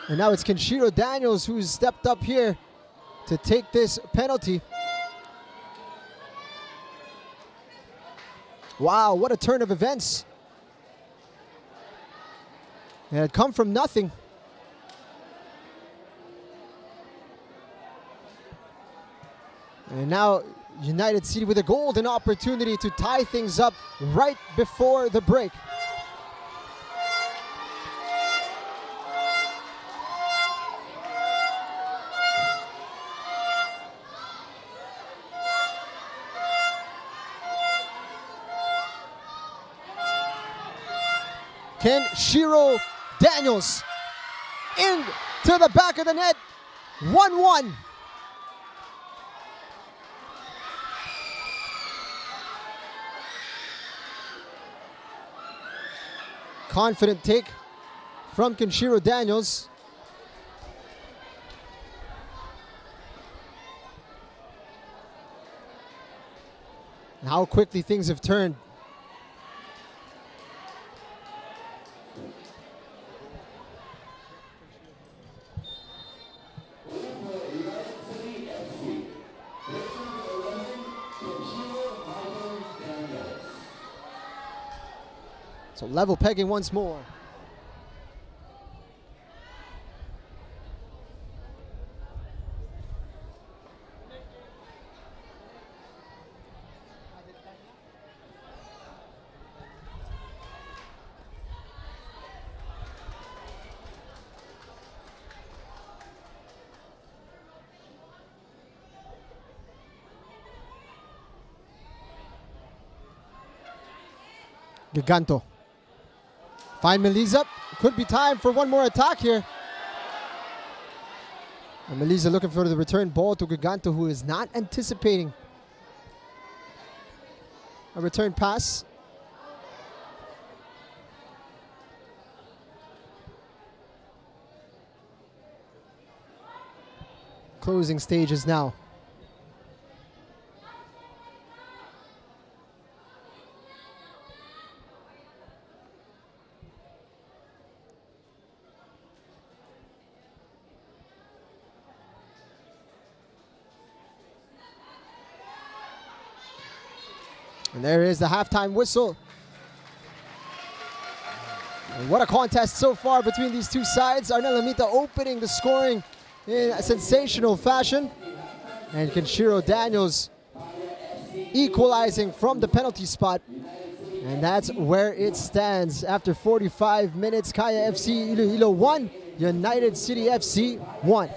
And now it's Kenshiro Daniels who's stepped up here to take this penalty. Wow, what a turn of events. It had come from nothing. And now United City with a golden opportunity to tie things up right before the break. Kenshiro Daniels into the back of the net, 1-1. Confident take from Kenshiro Daniels. And how quickly things have turned. So level pegging once more. Giganto. Find Melisa. Could be time for one more attack here. And Melisa looking for the return ball to Giganto, who is not anticipating a return pass. Closing stages now. And there is the halftime whistle. And what a contest so far between these two sides. Arnel Lamita opening the scoring in a sensational fashion. And Kenshiro Daniels equalizing from the penalty spot. And that's where it stands. After 45 minutes, Kaya FC-Iloilo 1, United City FC 1.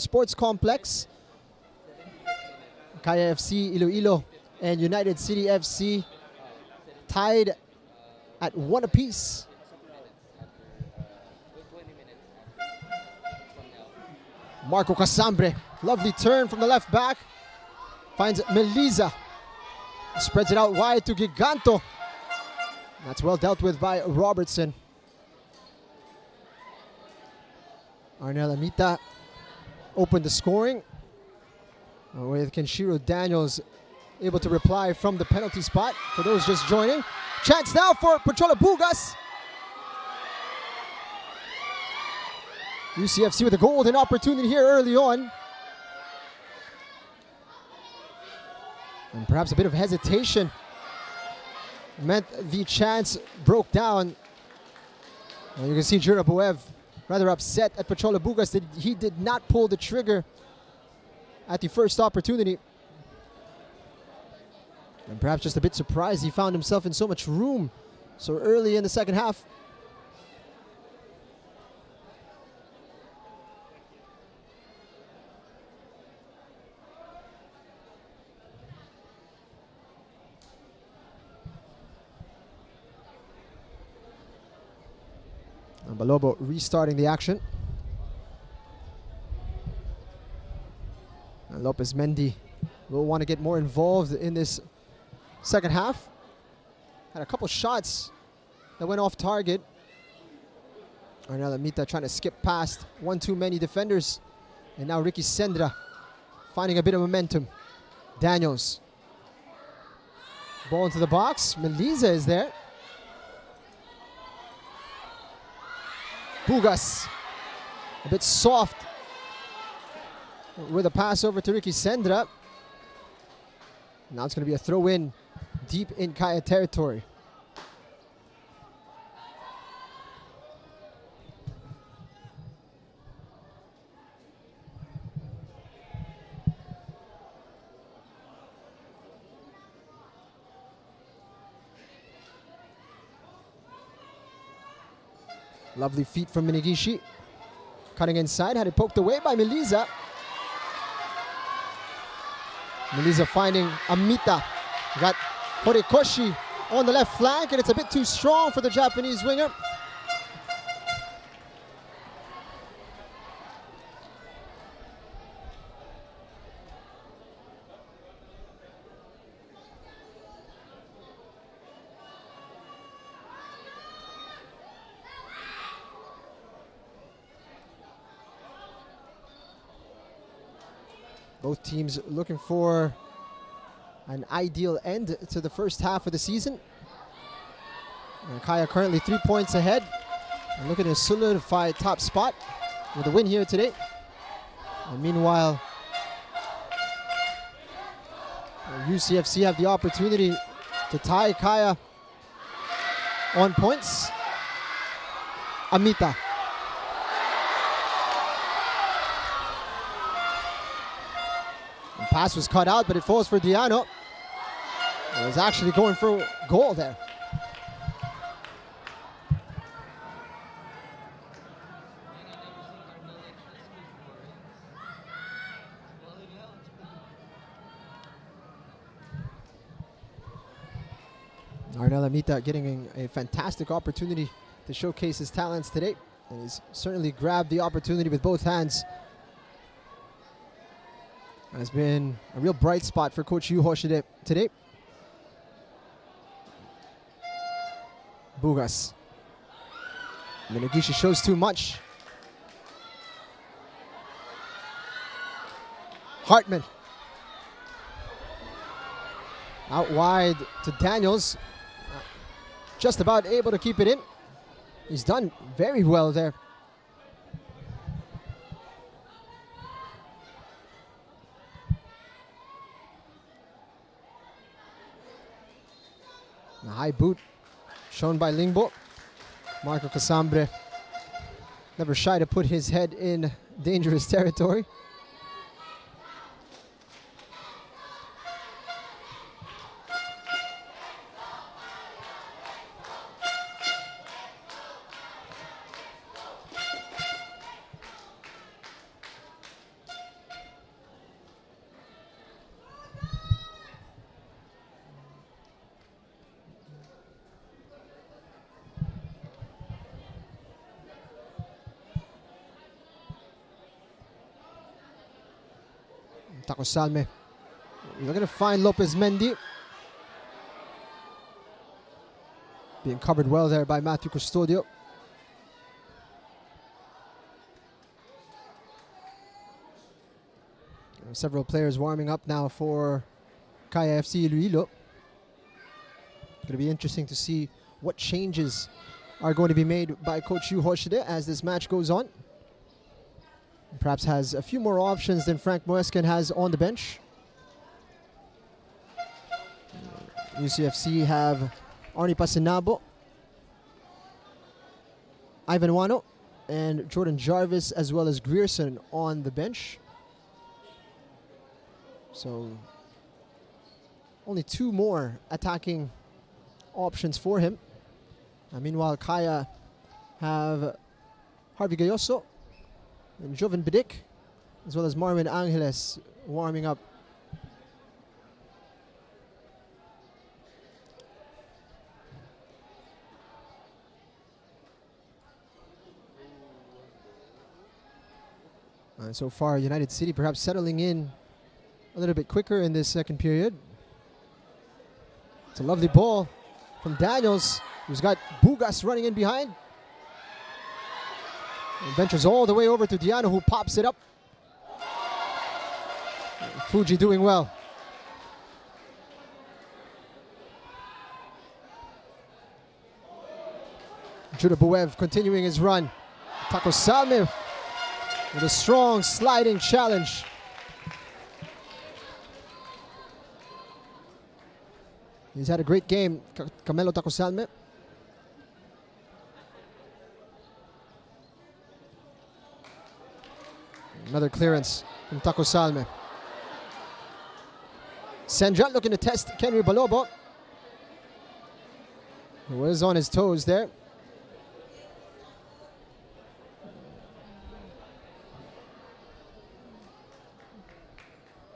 Sports Complex. Kaya FC-Iloilo and United City FC tied at 1 apiece. Marco Casambre, lovely turn from the left back. Finds Melisa. Spreads it out wide to Giganto. That's well dealt with by Robertson. Arnel Amita opened the scoring, with Kenshiro Daniels able to reply from the penalty spot. For those just joining, chance now for Pochola Bugas. UCFC with a golden opportunity here early on. And perhaps a bit of hesitation meant the chance broke down. Well, you can see Juraboev rather upset at Pochola Bugas that he did not pull the trigger at the first opportunity. And perhaps just a bit surprised he found himself in so much room so early in the second half. And Balobo restarting the action. And Lopez Mendy will want to get more involved in this second half. Had a couple shots that went off target. Arnel Amita trying to skip past one too many defenders. And now Ricky Sendra finding a bit of momentum. Daniels. Ball into the box. Melisa is there. Bugas, a bit soft with a pass over to Ricky Sendra. Now it's going to be a throw in deep in Kaya territory. Lovely feet from Minigishi. Cutting inside, had it poked away by Melisa. Melisa finding Amita. Got Horikoshi on the left flank, and it's a bit too strong for the Japanese winger. Both teams looking for an ideal end to the first half of the season. Kaya currently 3 points ahead and looking to solidify top spot with a win here today. And meanwhile, UCFC have the opportunity to tie Kaya on points. Amita. Pass was cut out, but it falls for Diano. It was actually going for a goal there. Arnel Amita getting a fantastic opportunity to showcase his talents today. And he's certainly grabbed the opportunity with both hands. Has been a real bright spot for Coach Yu Hoshide today. Bugas. Minagishi shows too much. Hartman. Out wide to Daniels. Just about able to keep it in. He's done very well there. A high boot shown by Lingbo. Marco Casambre never shy to put his head in dangerous territory. Taco Salme looking to find Lopez Mendy. Being covered well there by Matthew Custodio. Several players warming up now for Kaya FC-Iloilo. Going to be interesting to see what changes are going to be made by Coach Yu Hoshide as this match goes on. Perhaps has a few more options than Frank Moescan has on the bench. UCFC have Arnie Pasinabo, Ivan Wano, and Jordan Jarvis, as well as Grierson on the bench. So only two more attacking options for him. Meanwhile, Kaya have Harvey Gayoso and Joven Bidik, as well as Marvin Angeles warming up. And so far, United City perhaps settling in a little bit quicker in this second period. It's a lovely ball from Daniels, who's got Bugas running in behind. And ventures all the way over to Diano, who pops it up. Fuji doing well. Judah Buev continuing his run. Taco Salme with a strong sliding challenge. He's had a great game, Camelo Taco Salme. Another clearance from Taco Salme. Senjat looking to test Kenry Balobo, who was on his toes there.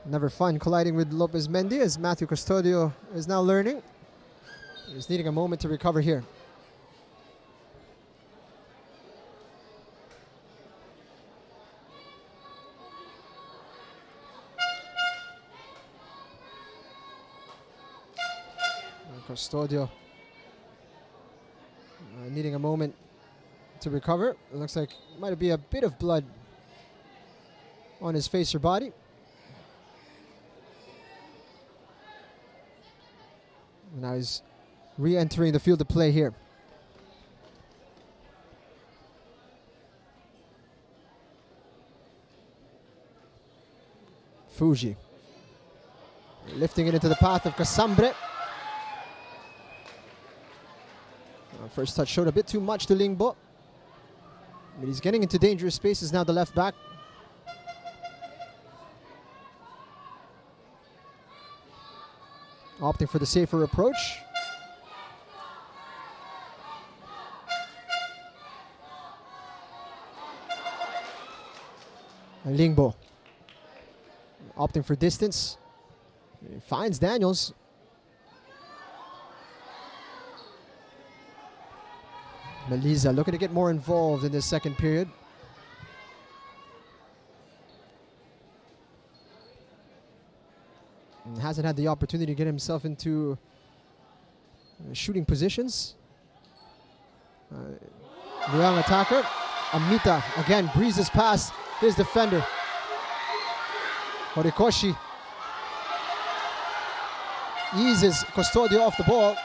Never fun colliding with Lopez Mendy, as Matthew Custodio is now learning. He's needing a moment to recover here. And Custodio needing a moment to recover. It looks like might be a bit of blood on his face or body. Now he's re-entering the field of play here. Fuji lifting it into the path of Casambre. First touch showed a bit too much to Lingbo, but he's getting into dangerous spaces now, the left back. Opting for the safer approach. And Lingbo opting for distance. He finds Daniels. Meliza looking to get more involved in this second period. And hasn't had the opportunity to get himself into shooting positions. The young attacker, Amita, again breezes past his defender. Horikoshi eases Custodio off the ball.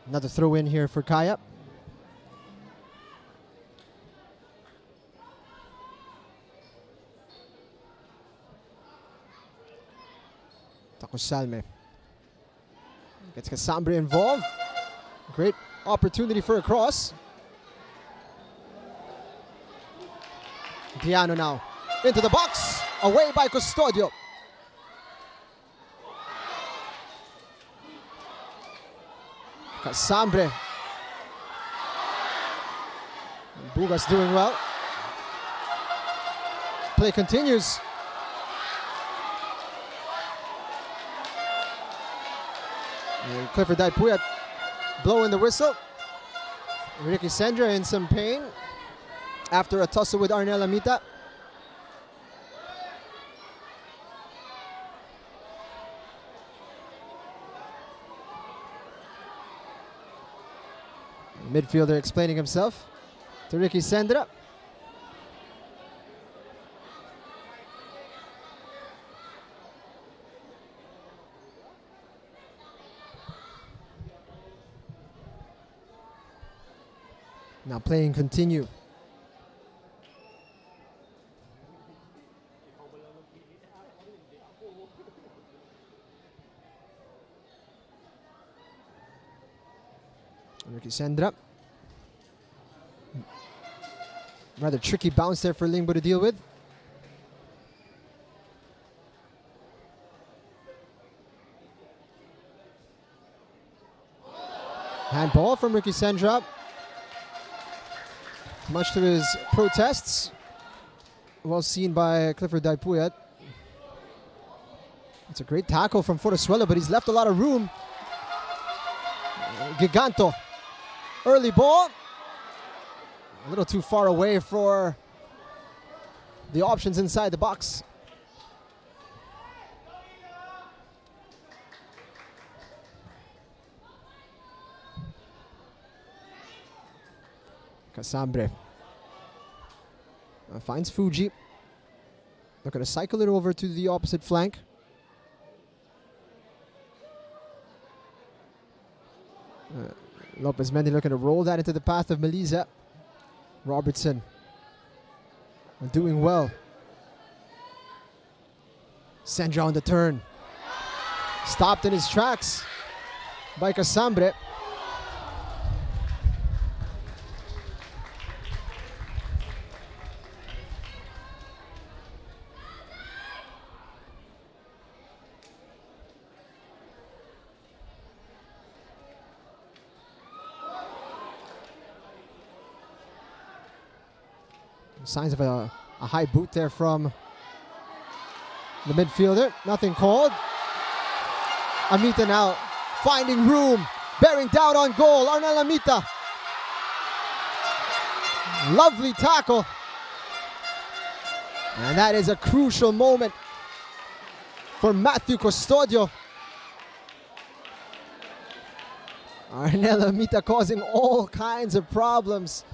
Another throw in here for Kaya. Taco Salme gets Casambre involved. Great opportunity for a cross. Diano now into the box, away by Custodio. Casambre. Bugas doing well. Play continues. And Clifford Daipuyat blowing the whistle. Ricky Sendra in some pain after a tussle with Arnel Amita. Midfielder explaining himself to Ricky Sendra. Now playing continue. Ricky Sendra. Rather tricky bounce there for Lingbo to deal with. Handball from Ricky Sendra. Much to his protests. Well seen by Clifford Daipuyat. It's a great tackle from Forasuelo, but he's left a lot of room. Giganto. Early ball. A little too far away for the options inside the box. Casabre finds Fuji. They're going to cycle it over to the opposite flank. Lopez Mendy looking to roll that into the path of Melisa. Robertson doing well. Sendra on the turn. Stopped in his tracks by Casabre. Signs of a high boot there from the midfielder. Nothing called. Amita now finding room, bearing down on goal. Arnel Amita. Lovely tackle. And that is a crucial moment for Matthew Custodio. Arnel Amita causing all kinds of problems.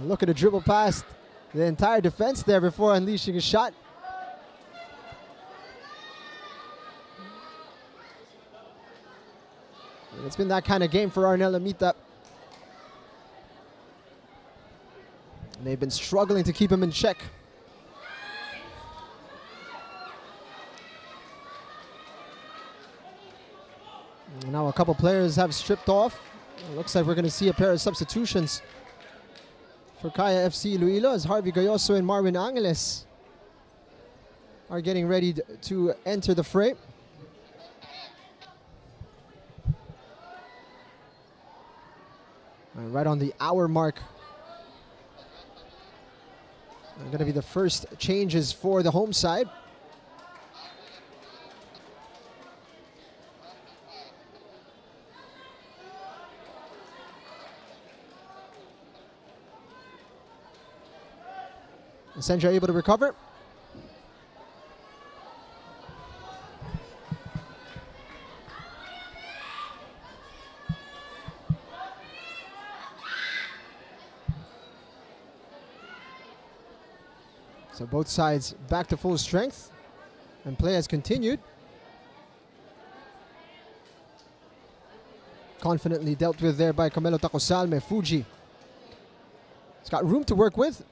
Looking to dribble past the entire defense there before unleashing a shot. And it's been that kind of game for Arnel Amita. And they've been struggling to keep him in check. And now a couple players have stripped off. It looks like we're going to see a pair of substitutions for Kaya FC-Iloilo as Harvey Gayoso and Marvin Angeles are getting ready to enter the fray. Right on the hour mark. Going to be the first changes for the home side. Sendra able to recover. So both sides back to full strength, and play has continued. Confidently dealt with there by Camelo Tacosalme. Fuji. It's got room to work with.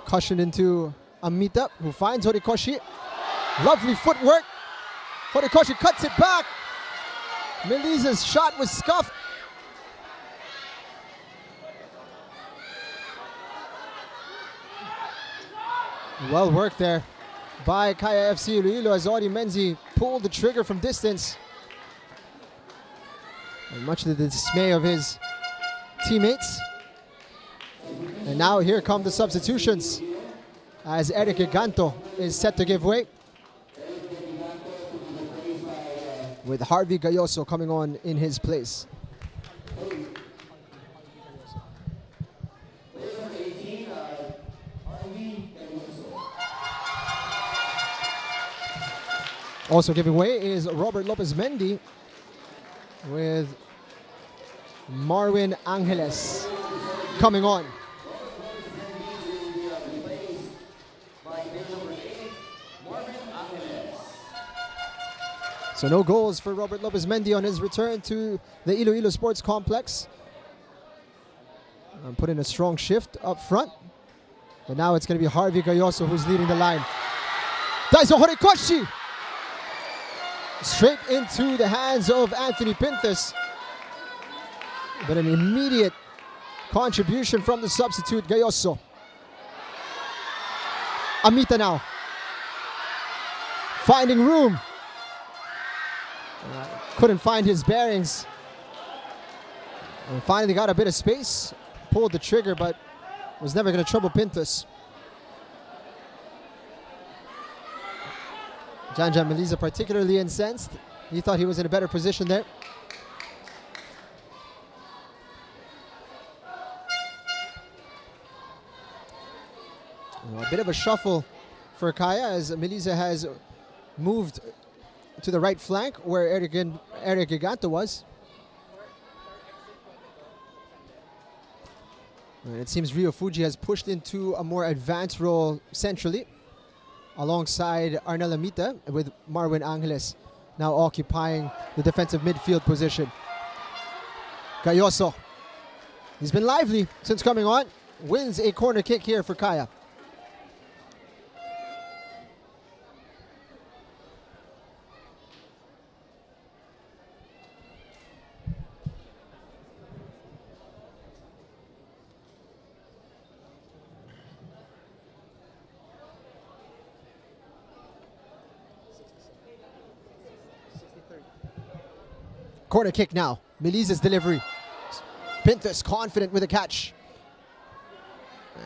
Cushion into Amita, who finds Horikoshi. Lovely footwork. Horikoshi cuts it back. Melisa's shot was scuffed. Well worked there by Kaya FC-Iloilo as Audie Menzi pulled the trigger from distance. And much to the dismay of his teammates. And now here come the substitutions as Eric Giganto is set to give way. with Harvey Gayoso coming on in his place. Also giving way is Robert Lopez Mendy with Marwin Angeles coming on. So no goals for Robert Lopez Mendy on his return to the Iloilo Sports Complex. Put in a strong shift up front. But now it's going to be Harvey Gayoso who's leading the line. Daiso Horikoshi! Straight into the hands of Anthony Pintus. But an immediate contribution from the substitute, Gayoso. Amita now. Finding room. Couldn't find his bearings. And finally got a bit of space. Pulled the trigger, but was never going to trouble Pintus. Janjan Meliza particularly incensed. He thought he was in a better position there. A bit of a shuffle for Kaya as Meliza has moved to the right flank where Eric Giganto was. And it seems Rio Fuji has pushed into a more advanced role centrally alongside Arnel Amita with Marwin Angeles now occupying the defensive midfield position. Gayoso, he's been lively since coming on, wins a corner kick here for Kaya. Corner kick now. Meliza's delivery. Pintus confident with a catch.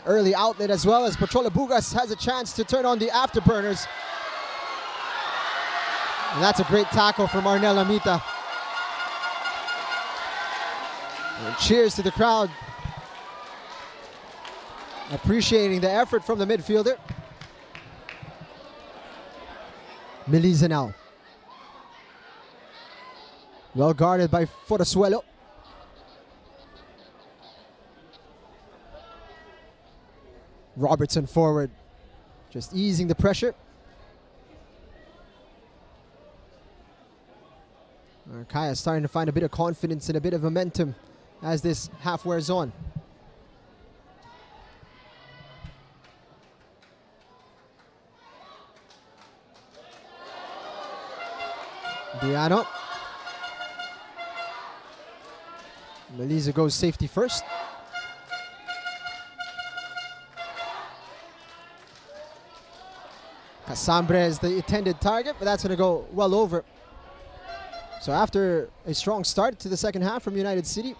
Early outlet as well as Pachola Bugas has a chance to turn on the afterburners. And that's a great tackle from Arnel Amita. And cheers to the crowd. Appreciating the effort from the midfielder. Meliza now. Well guarded by Forasuelo. Robertson forward, just easing the pressure. Kaya starting to find a bit of confidence and a bit of momentum as this half wears on. Diano. Meliza goes safety first. Casambre is the intended target, but that's going to go well over. So after a strong start to the second half from United City,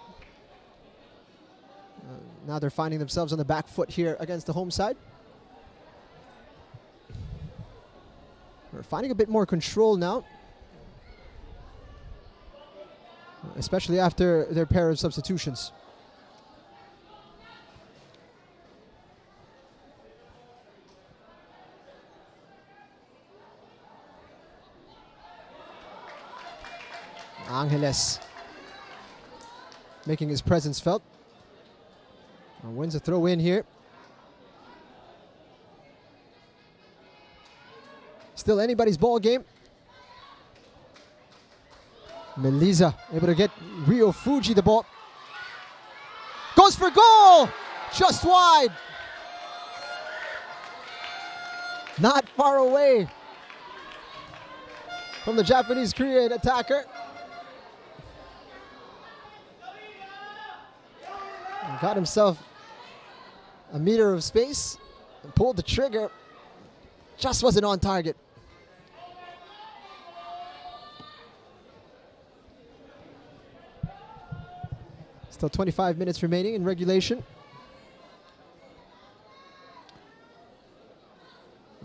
now they're finding themselves on the back foot here against the home side. We're finding a bit more control now, especially after their pair of substitutions. Angeles making his presence felt. Wins a throw in here. Still anybody's ball game. Meliza able to get Rio Fuji the ball. Goes for goal! Just wide. Not far away from the Japanese Korean attacker. And got himself a meter of space and pulled the trigger. Just wasn't on target. Still 25 minutes remaining in regulation.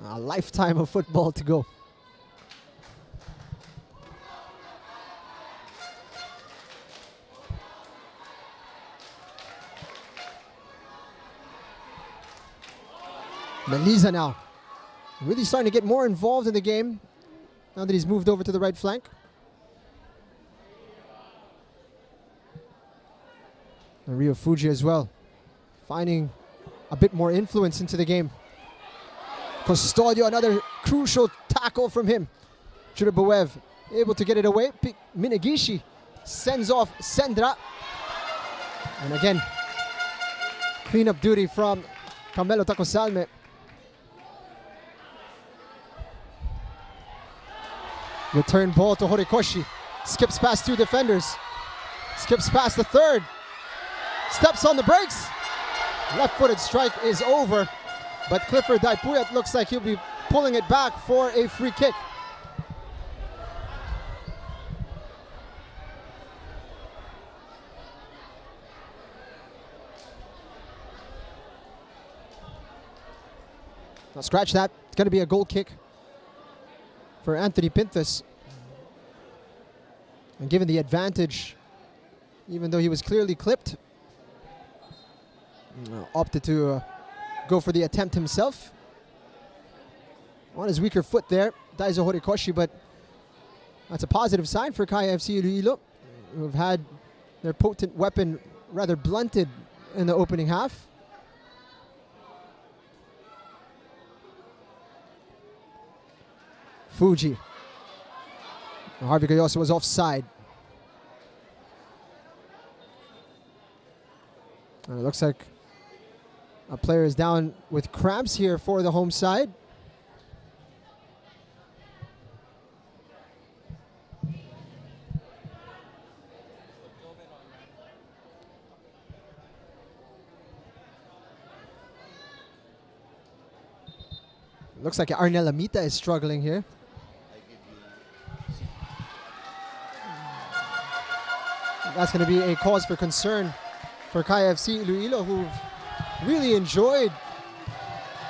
A lifetime of football to go. Meliza now really starting to get more involved in the game now that he's moved over to the right flank. And Rio Fuji as well, finding a bit more influence into the game. Custodio, another crucial tackle from him. Chirabawev able to get it away. Minagishi sends off Sendra. And again, cleanup duty from Carmelo Tacosalme. Return ball to Horikoshi. Skips past two defenders. Skips past the third. Steps on the brakes. Left-footed strike is over. But Clifford Daipuyat looks like he'll be pulling it back for a free kick. Now scratch that. It's going to be a goal kick for Anthony Pinthas. And given the advantage, even though he was clearly clipped, opted to go for the attempt himself. On his weaker foot there, Daiso Horikoshi, but that's a positive sign for Kaya FC-Iloilo, who have had their potent weapon rather blunted in the opening half. Fuji. Harvey Gayoso was offside. And it looks like a player is down with cramps here for the home side. Looks like Arnel Amita is struggling here. That's going to be a cause for concern for Kaya FC-Iloilo, who've really enjoyed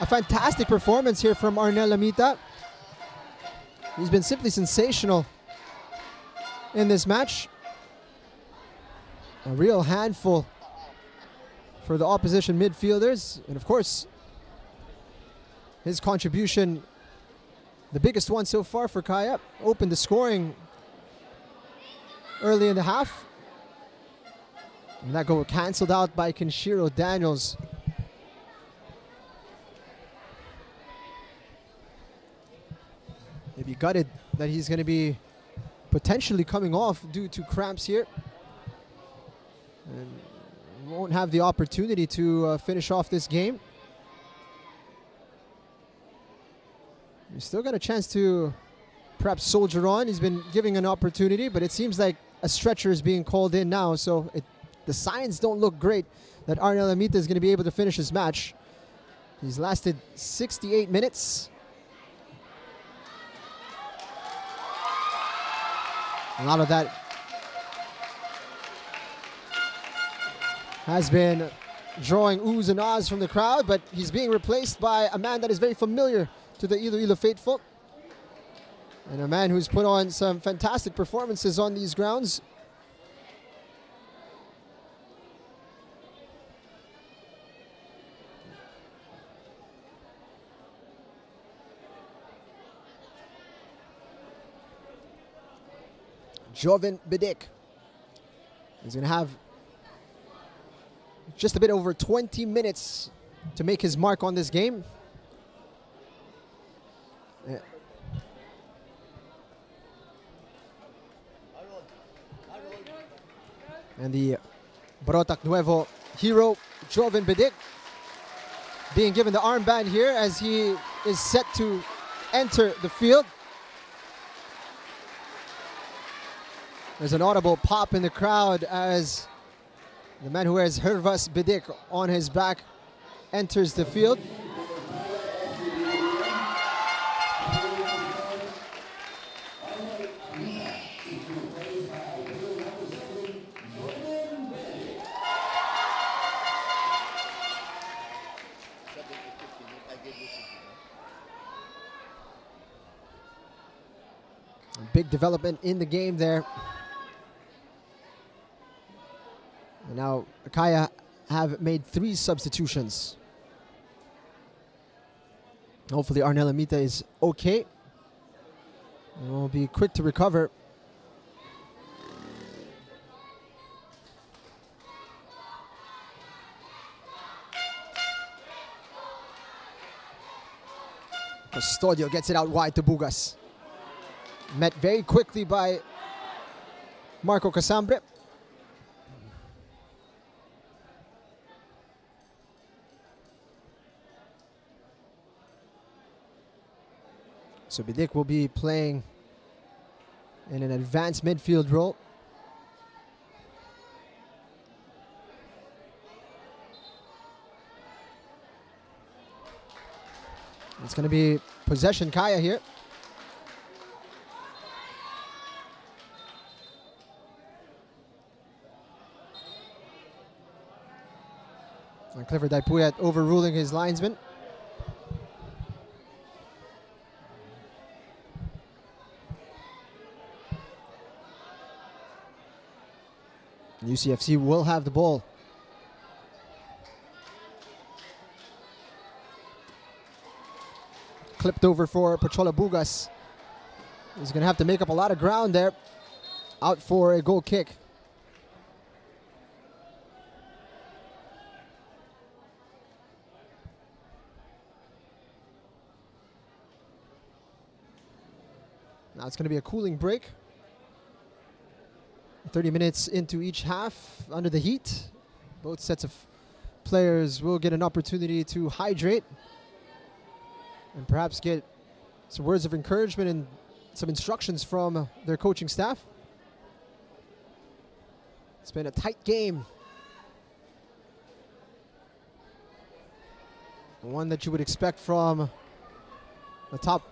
a fantastic performance here from Arnel Amita. He's been simply sensational in this match. A real handful for the opposition midfielders. And of course, his contribution, the biggest one so far for Kaya, opened the scoring early in the half. And that goal cancelled out by Kenshiro Daniels. Maybe gutted that he's going to be potentially coming off due to cramps here. And won't have the opportunity to finish off this game. He's still got a chance to perhaps soldier on. He's been giving an opportunity, but it seems like a stretcher is being called in now, so the signs don't look great that Arnel Amita is going to be able to finish his match. He's lasted 68 minutes. A lot of that has been drawing oohs and ahs from the crowd, but he's being replaced by a man that is very familiar to the Iloilo faithful, and a man who's put on some fantastic performances on these grounds. Joven Bidik is going to have just a bit over 20 minutes to make his mark on this game. And the Barotac Nuevo hero, Joven Bidik, being given the armband here as he is set to enter the field. There's an audible pop in the crowd as the man who wears Hervas Bidik on his back enters the field. A big development in the game there. And now Kaya have made 3 substitutions. Hopefully Arnel Amita is okay. And will be quick to recover. Custodio gets it out wide to Bugas. Met very quickly by Marco Casambre. So Bidik will be playing in an advanced midfield role. It's going to be possession Kaya here. And Clifford Daipuyat overruling his linesman. UCFC will have the ball. Clipped over for Pachola Bugas. He's going to have to make up a lot of ground there. Out for a goal kick. Now it's going to be a cooling break. 30 minutes into each half under the heat. Both sets of players will get an opportunity to hydrate and perhaps get some words of encouragement and some instructions from their coaching staff. It's been a tight game. One that you would expect from the top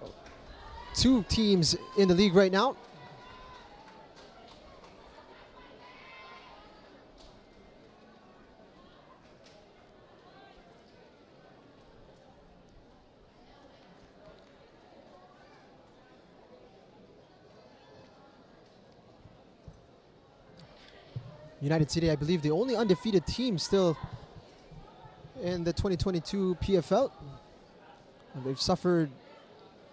two teams in the league right now. United City, I believe, the only undefeated team still in the 2022 PFL. And they've suffered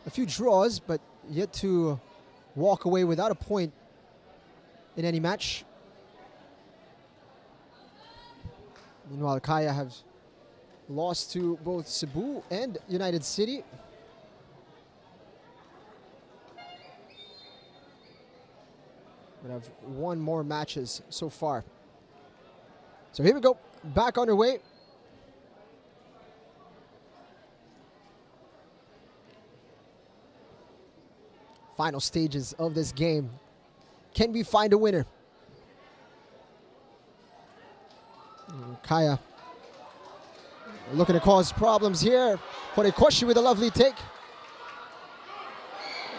a few draws, but yet to walk away without a point in any match. Meanwhile, Kaya have lost to both Cebu and United City. But have won more matches so far. So here we go, back underway. Final stages of this game. Can we find a winner? Kaya looking to cause problems here. Horikoshi with a lovely take.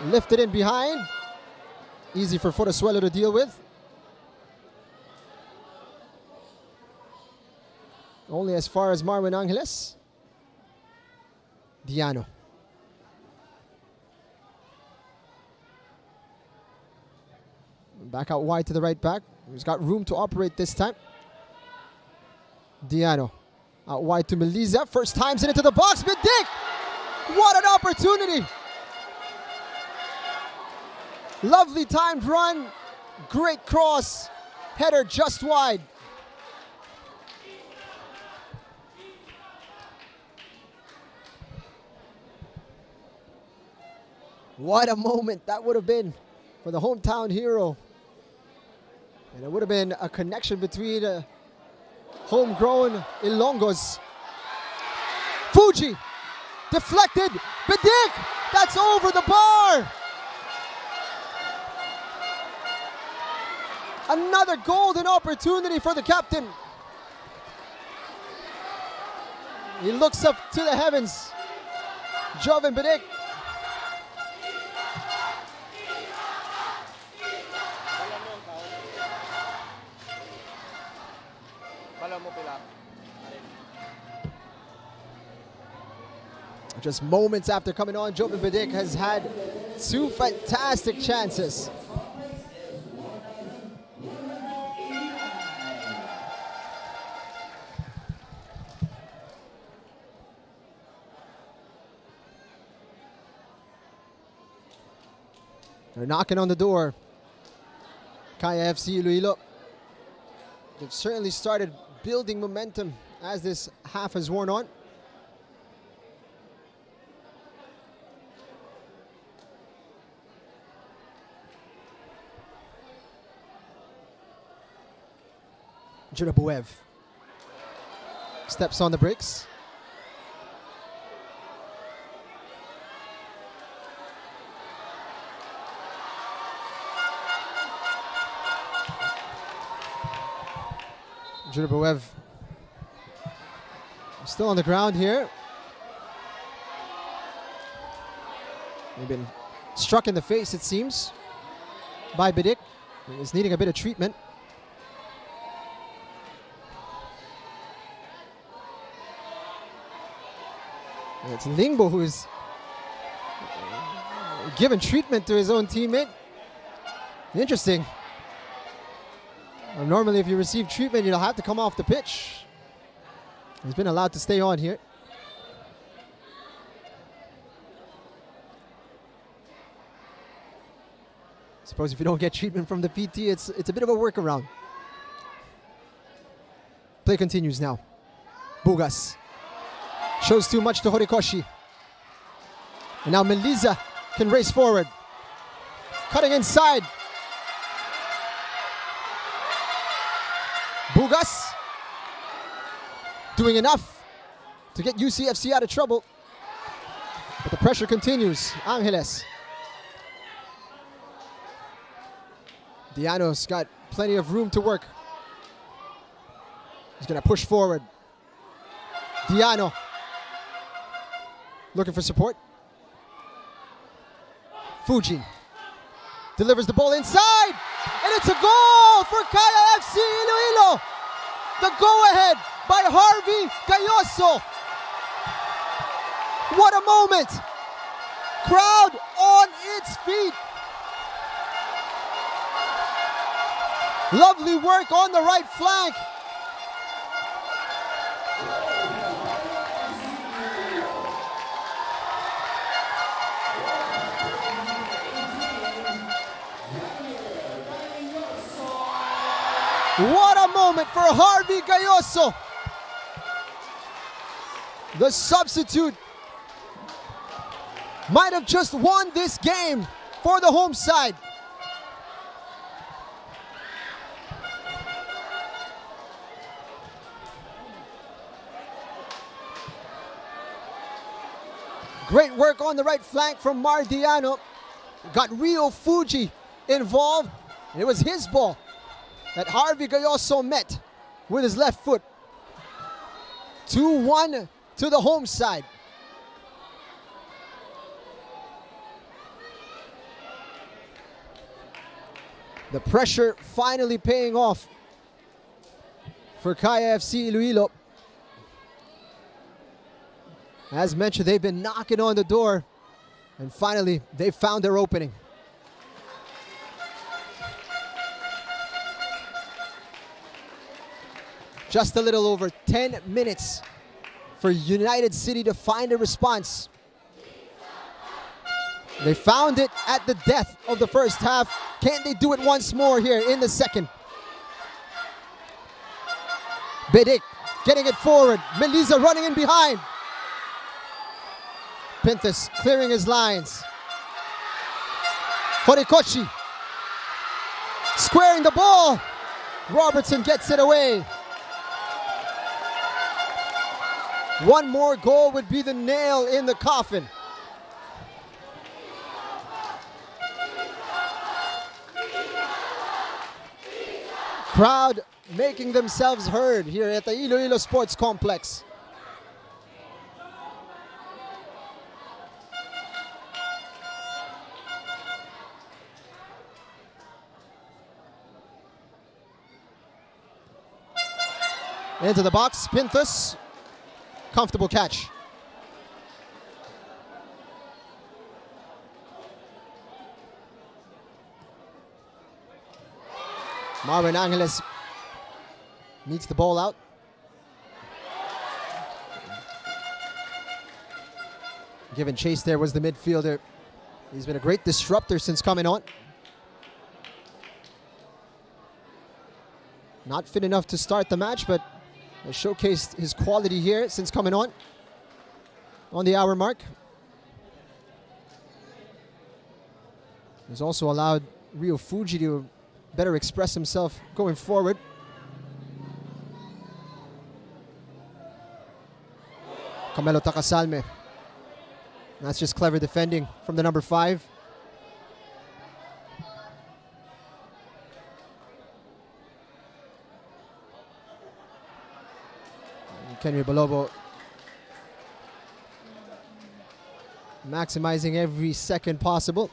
Lifted in behind. Easy for Forasuelo to deal with. Only as far as Marwin Angeles. Diano. Back out wide to the right back. He's got room to operate this time. Diano. Out wide to Meliza. First time's into the box. Bidik! What an opportunity! Lovely timed run. Great cross. Header just wide. What a moment that would have been for the hometown hero. And it would have been a connection between homegrown Ilonggos. Fuji. Deflected. Bidik! That's over the bar! Another golden opportunity for the captain. He looks up to the heavens. Joven Bidik. Just moments after coming on, Joven Bidik has had two fantastic chances. They're knocking on the door. Kaya FC-Iloilo. They've certainly started building momentum as this half has worn on. Jurabuev steps on the brakes. Jurabuev still on the ground here. They've been struck in the face, it seems, by Bidik. He's needing a bit of treatment. And it's Lingbo who is giving treatment to his own teammate. Interesting. Normally, if you receive treatment, you'll have to come off the pitch. He's been allowed to stay on here. Suppose if you don't get treatment from the PT, it's a bit of a workaround. Play continues now. Bugas shows too much to Horikoshi. And now Meliza can race forward. Cutting inside. Bugas doing enough to get UCFC out of trouble. But the pressure continues. Angeles. Diano's got plenty of room to work. He's going to push forward. Diano looking for support. Fuji delivers the ball inside, and it's a goal for Kaya FC-Iloilo. The go-ahead by Harvey Gayoso. What a moment. Crowd on its feet. Lovely work on the right flank. What a moment for Harvey Gayoso. The substitute might have just won this game for the home side. Great work on the right flank from Mardiano. Got Rio Fuji involved. And it was his ball that Harvey Gayoso met with his left foot. 2-1 to the home side. The pressure finally paying off for Kaya FC-Iloilo. As mentioned, they've been knocking on the door, and finally they found their opening. Just a little over 10 minutes for United City to find a response. They found it at the death of the first half. Can they do it once more here in the second? Bidik getting it forward. Meliza running in behind. Pinthus clearing his lines. Horikoshi squaring the ball. Robertson gets it away. One more goal would be the nail in the coffin. Crowd making themselves heard here at the Iloilo Sports Complex. Into the box, Pinthus. Comfortable catch. Marvin Angeles meets the ball out. Given chase there was the midfielder, He's been a great disruptor since coming on. Not fit enough to start the match, but has showcased his quality here since coming on the hour mark. He's also allowed Ryo Fuji to better express himself going forward. Camelo Takasalme. That's just clever defending from the number 5. Kenry Balobo maximizing every second possible.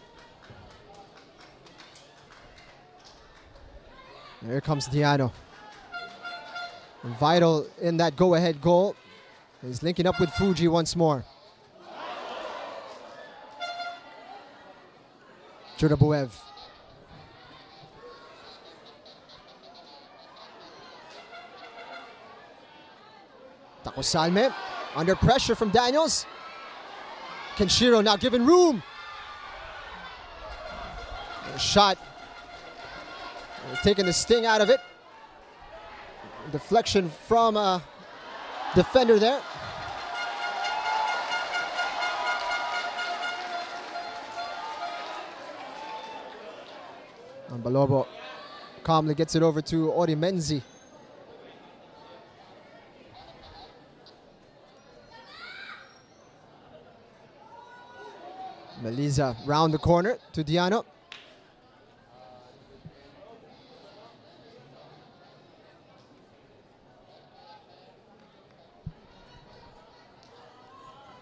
Here comes Diano. Vital in that go-ahead goal. He's linking up with Fuji once more. Jurabuev. Takosalme under pressure from Daniels. Kenshiro now given room. A shot. Taking the sting out of it. Deflection from a defender there. And Balobo calmly gets it over to Orimenzi. Meliza round the corner to Diano.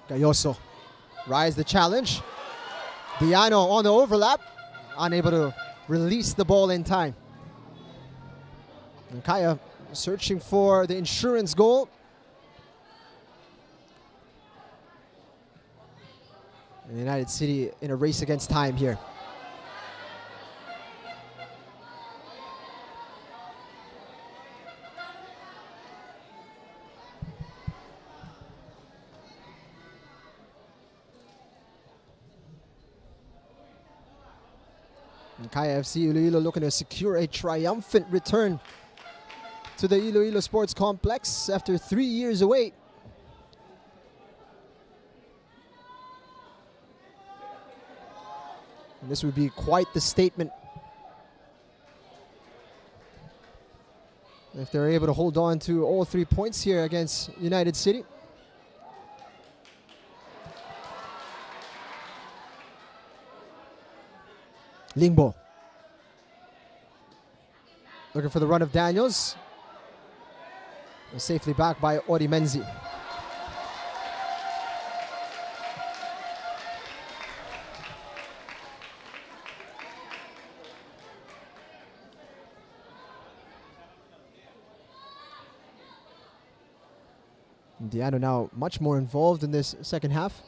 Gayoso rise the challenge. Diano on the overlap, unable to release the ball in time. And Kaya searching for the insurance goal. And United City in a race against time here. And Kaya FC-Iloilo looking to secure a triumphant return to the Iloilo Sports Complex after 3 years away. And this would be quite the statement if they're able to hold on to all 3 points here against United City. Lingbo. Looking for the run of Daniels. And safely back by Orimenzi. Diano now much more involved in this second half,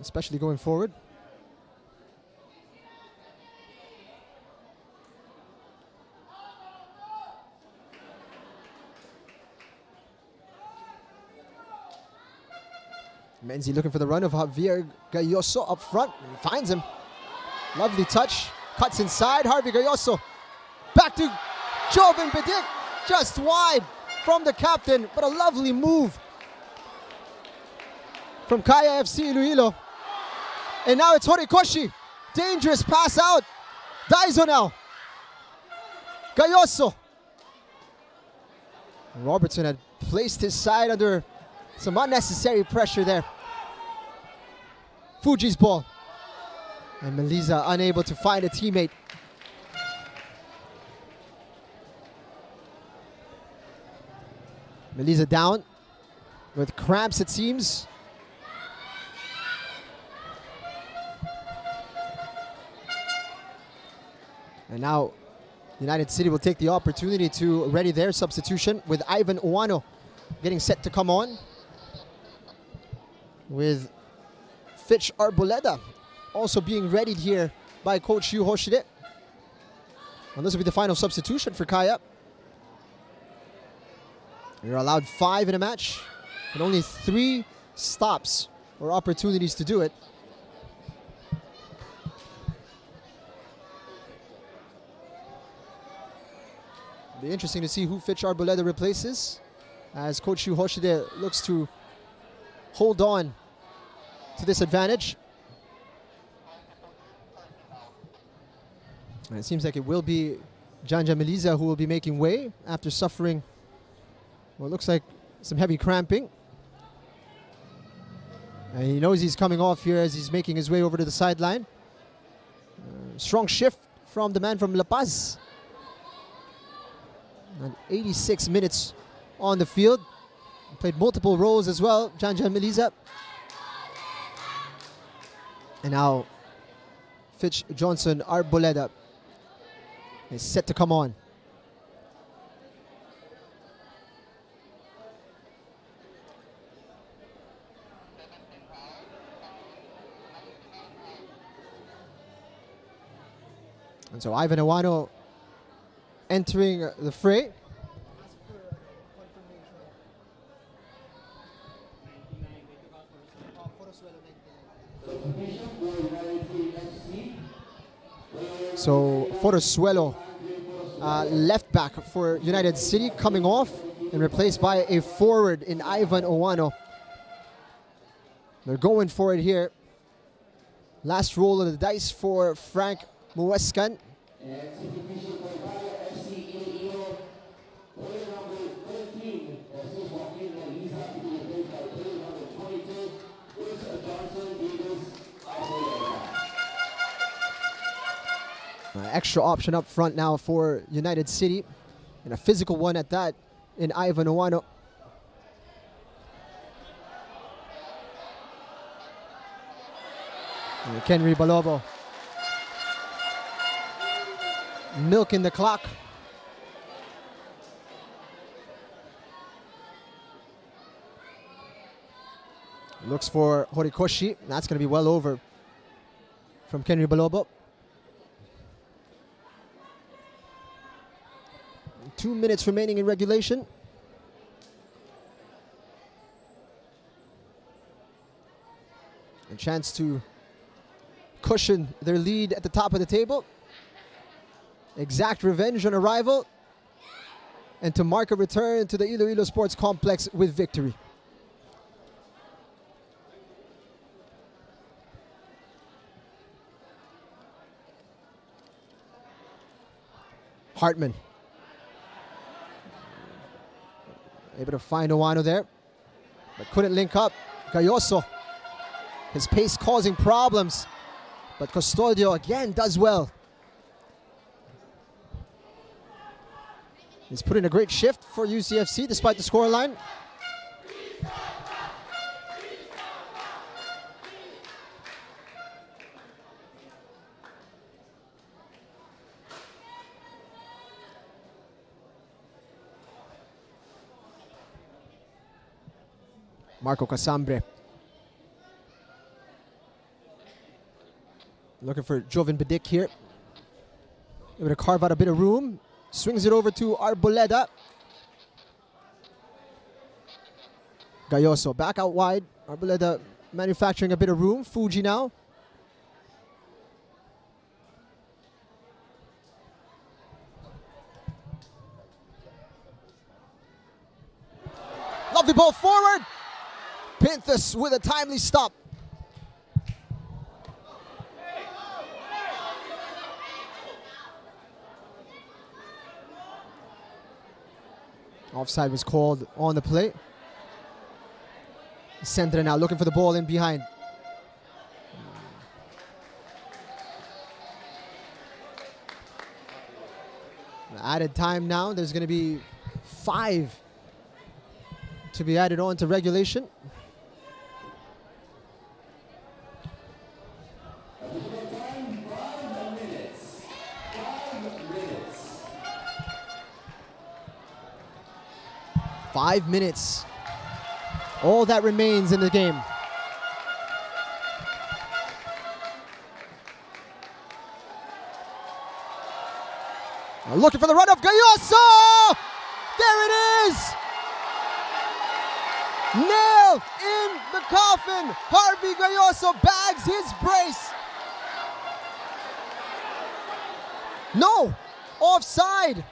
especially going forward. Menzi looking for the run of Javier Gayoso up front. He finds him. Lovely touch. Cuts inside. Harvey Gayoso. Back to Joven Bedic. Just wide from the captain, but a lovely move from Kaya FC-Iloilo. And now it's Horikoshi. Dangerous pass out. Daiso now. Gayoso. Robertson had placed his side under some unnecessary pressure there. Fuji's ball. And Meliza unable to find a teammate. Meliza down with cramps, it seems. And now United City will take the opportunity to ready their substitution with Ivan Uwano getting set to come on, with Fitch Arboleda also being readied here by Coach Yu Hoshide. And this will be the final substitution for Kaya. You're allowed 5 in a match, and only 3 stops or opportunities to do it. Be interesting to see who Fitch Arboleda replaces, as Coach Yu Hoshide looks to hold on to this advantage. And it seems like it will be Janja Meliza who will be making way after suffering what looks like some heavy cramping. And he knows he's coming off here as he's making his way over to the sideline. Strong shift from the man from La Paz. And 86 minutes on the field. Played multiple roles as well, Janja Meliza. And now Fitch Johnson Arboleda is set to come on. And so Ivan Iwano entering the fray. So Forosuelo, left back for United City, coming off and replaced by a forward in Ivan Iwano. They're going for it here. Last roll of the dice for Frank Muescan. FC-Iloilo, player number 13, as this walked in, and he's happy to be replaced by player number 22, Chris Johnson Davis. Extra option up front now for United City, and a physical one at that in Ivan Iwano. Kenry Balobo milking the clock. Looks for Horikoshi. That's going to be well over from Kenry Balobo. 2 minutes remaining in regulation. A chance to cushion their lead at the top of the table. Exact revenge on arrival. And to mark a return to the Iloilo Sports Complex with victory. Hartman. Able to find Iwano there, but couldn't link up. Gayoso. His pace causing problems, but Custodio again does well. He's put in a great shift for UCFC despite the scoreline. Marco Casambre. Looking for Joven Bedic here. Able to carve out a bit of room. Swings it over to Arboleda. Gayoso back out wide. Arboleda manufacturing a bit of room. Fuji now. Lovely ball forward. Pinthus with a timely stop. Offside was called on the play. Centre now looking for the ball in behind. Added time now. There's going to be 5 to be added on to regulation. Five minutes. All that remains in the game. Now looking for the run of Gayoso! There it is! Nailed in the coffin. Harvey Gayoso bags his brace. No, offside.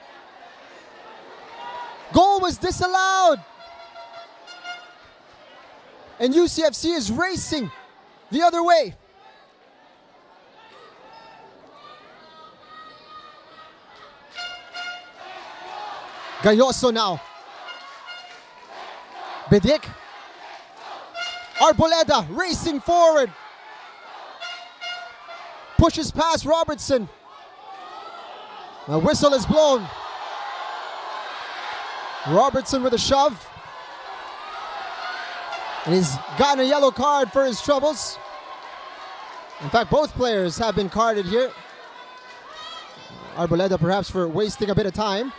Goal was disallowed. And UCFC is racing the other way. Gayoso now. Bedik. Arboleda racing forward. Pushes past Robertson. A whistle is blown. Robertson with a shove. And he's gotten a yellow card for his troubles. In fact, both players have been carded here. Arboleda perhaps for wasting a bit of time.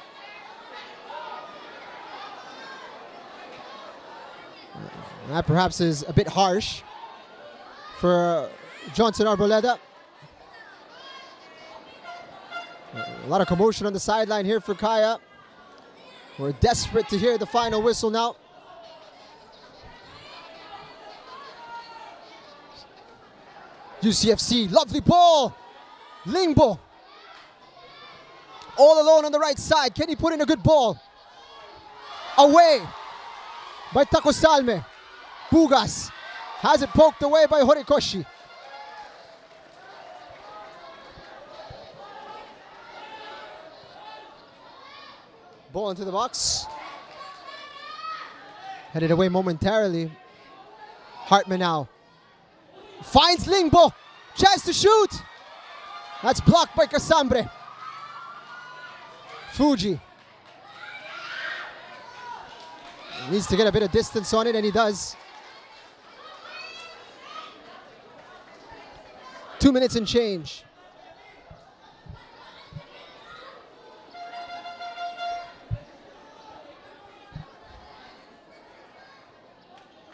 That perhaps is a bit harsh for Johnson Arboleda. A lot of commotion on the sideline here for Kaya. We're desperate to hear the final whistle now. UCFC, lovely ball. Lingbo. All alone on the right side. Can he put in a good ball? Away by Tacosalme. Bugas has it poked away by Horikoshi. Ball into the box. Headed away momentarily. Hartman now. Finds Lingbo. Chance to shoot. That's blocked by Casambre. Fuji. Needs to get a bit of distance on it, and he does. 2 minutes and change.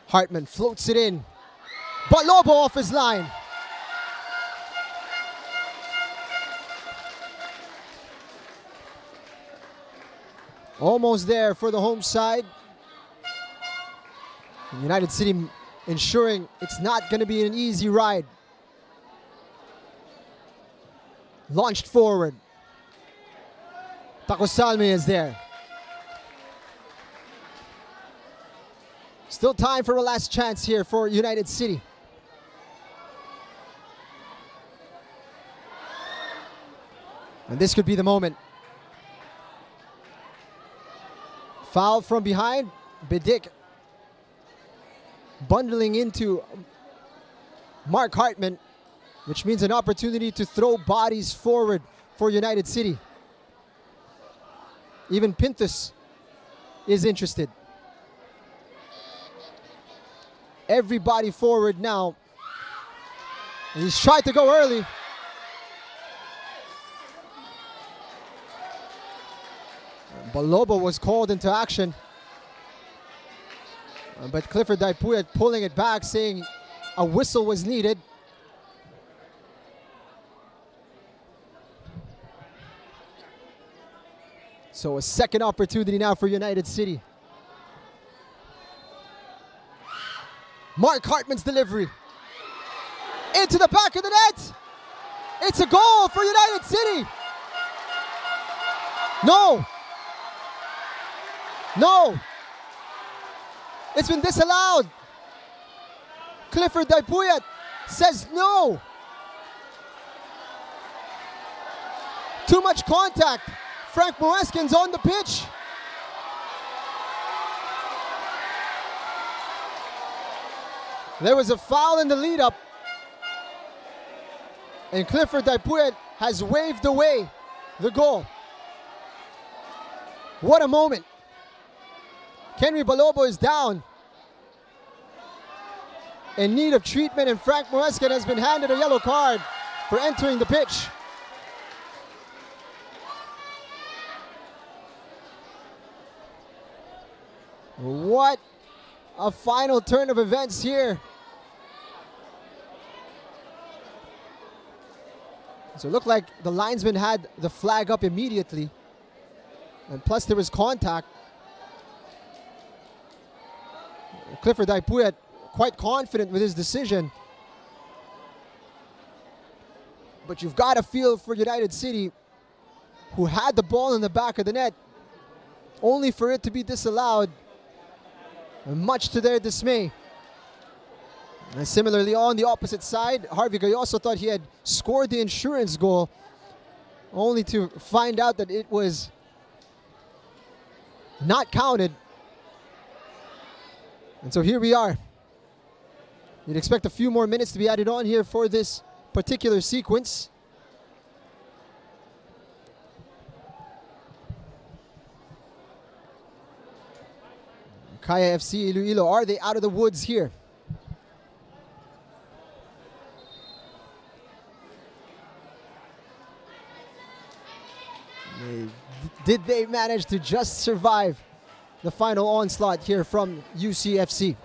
Hartman floats it in. But Lobo off his line. Almost there for the home side. United City ensuring it's not going to be an easy ride. Launched forward. Tacosalme is there. Still time for a last chance here for United City. And this could be the moment. Foul from behind. Bedik bundling into Mark Hartman, which means an opportunity to throw bodies forward for United City. Even Pintus is interested. Everybody forward now. And he's tried to go early. Balobo was called into action. But Clifford Daipuyat pulling it back, saying a whistle was needed. So a second opportunity now for United City. Mark Hartman's delivery. Into the back of the net. It's a goal for United City. No. No. It's been disallowed. Clifford Daipuyat says no. Too much contact. Frank Moeskin's on the pitch. There was a foul in the lead-up. And Clifford Daipuyat has waved away the goal. What a moment. Kenry Balobo is down, in need of treatment, and Frank Moeskin has been handed a yellow card for entering the pitch. What a final turn of events here. So it looked like the linesman had the flag up immediately, and plus there was contact. Clifford Daipuyat quite confident with his decision. But you've got to feel for United City, who had the ball in the back of the net only for it to be disallowed, much to their dismay. And similarly, on the opposite side, Harvey Gayoso thought he had scored the insurance goal, only to find out that it was not counted. And so here we are. You'd expect a few more minutes to be added on here for this particular sequence. Kaya FC-Iloilo, are they out of the woods here? Did they manage to just survive the final onslaught here from UCFC?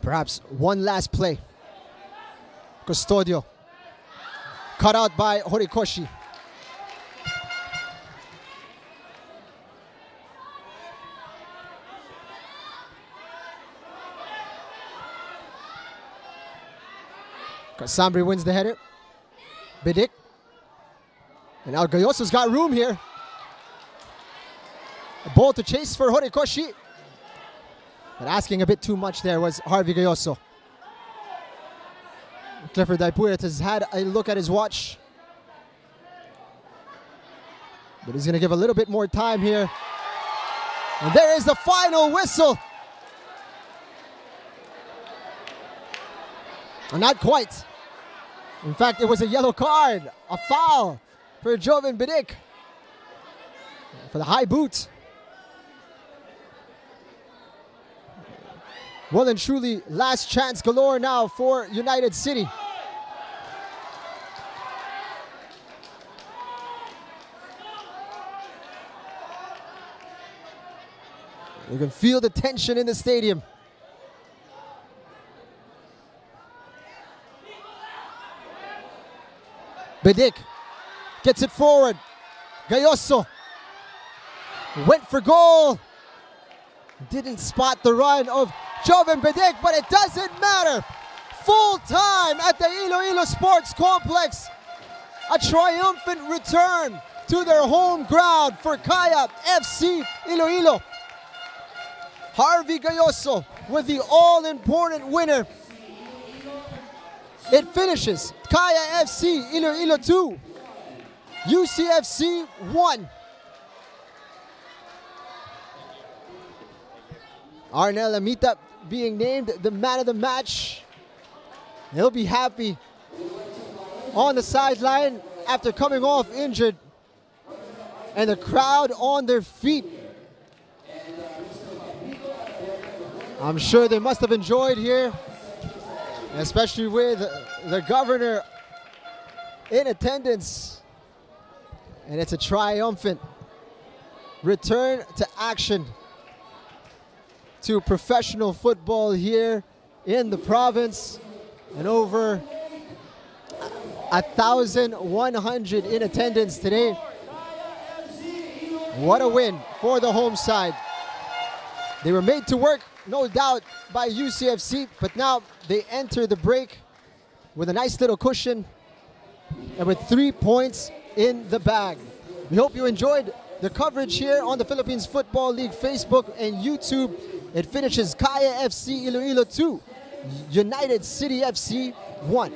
Perhaps one last play. Custodio. Cut out by Horikoshi. Sambri wins the header. Bidik. And now Gayoso's got room here. A ball to chase for Horikoshi. But asking a bit too much there was Harvey Gayoso. Clifford Daipuet has had a look at his watch. But he's going to give a little bit more time here. And there is the final whistle. Not quite. In fact, it was a yellow card, a foul for Joven Bidik for the high boot. Well and truly, last chance galore now for United City. You can feel the tension in the stadium. Bidik gets it forward. Gayoso went for goal. Didn't spot the run of Joven Bidik, but it doesn't matter. Full time at the Iloilo Sports Complex. A triumphant return to their home ground for Kaya FC-Iloilo. Harvey Gayoso with the all-important winner. It finishes Kaya FC-Iloilo 2, UCFC 1. Arnel Amita being named the man of the match. He'll be happy on the sideline after coming off injured. And the crowd on their feet. I'm sure they must have enjoyed here, especially with the governor in attendance. And it's a triumphant return to action to professional football here in the province, and over 1,100 in attendance today. What a win for the home side. They were made to work, no doubt, by UCFC, but now they enter the break with a nice little cushion and with 3 points in the bag. We hope you enjoyed the coverage here on the Philippines Football League Facebook and YouTube. It finishes Kaya FC Iloilo 2, United City FC 1.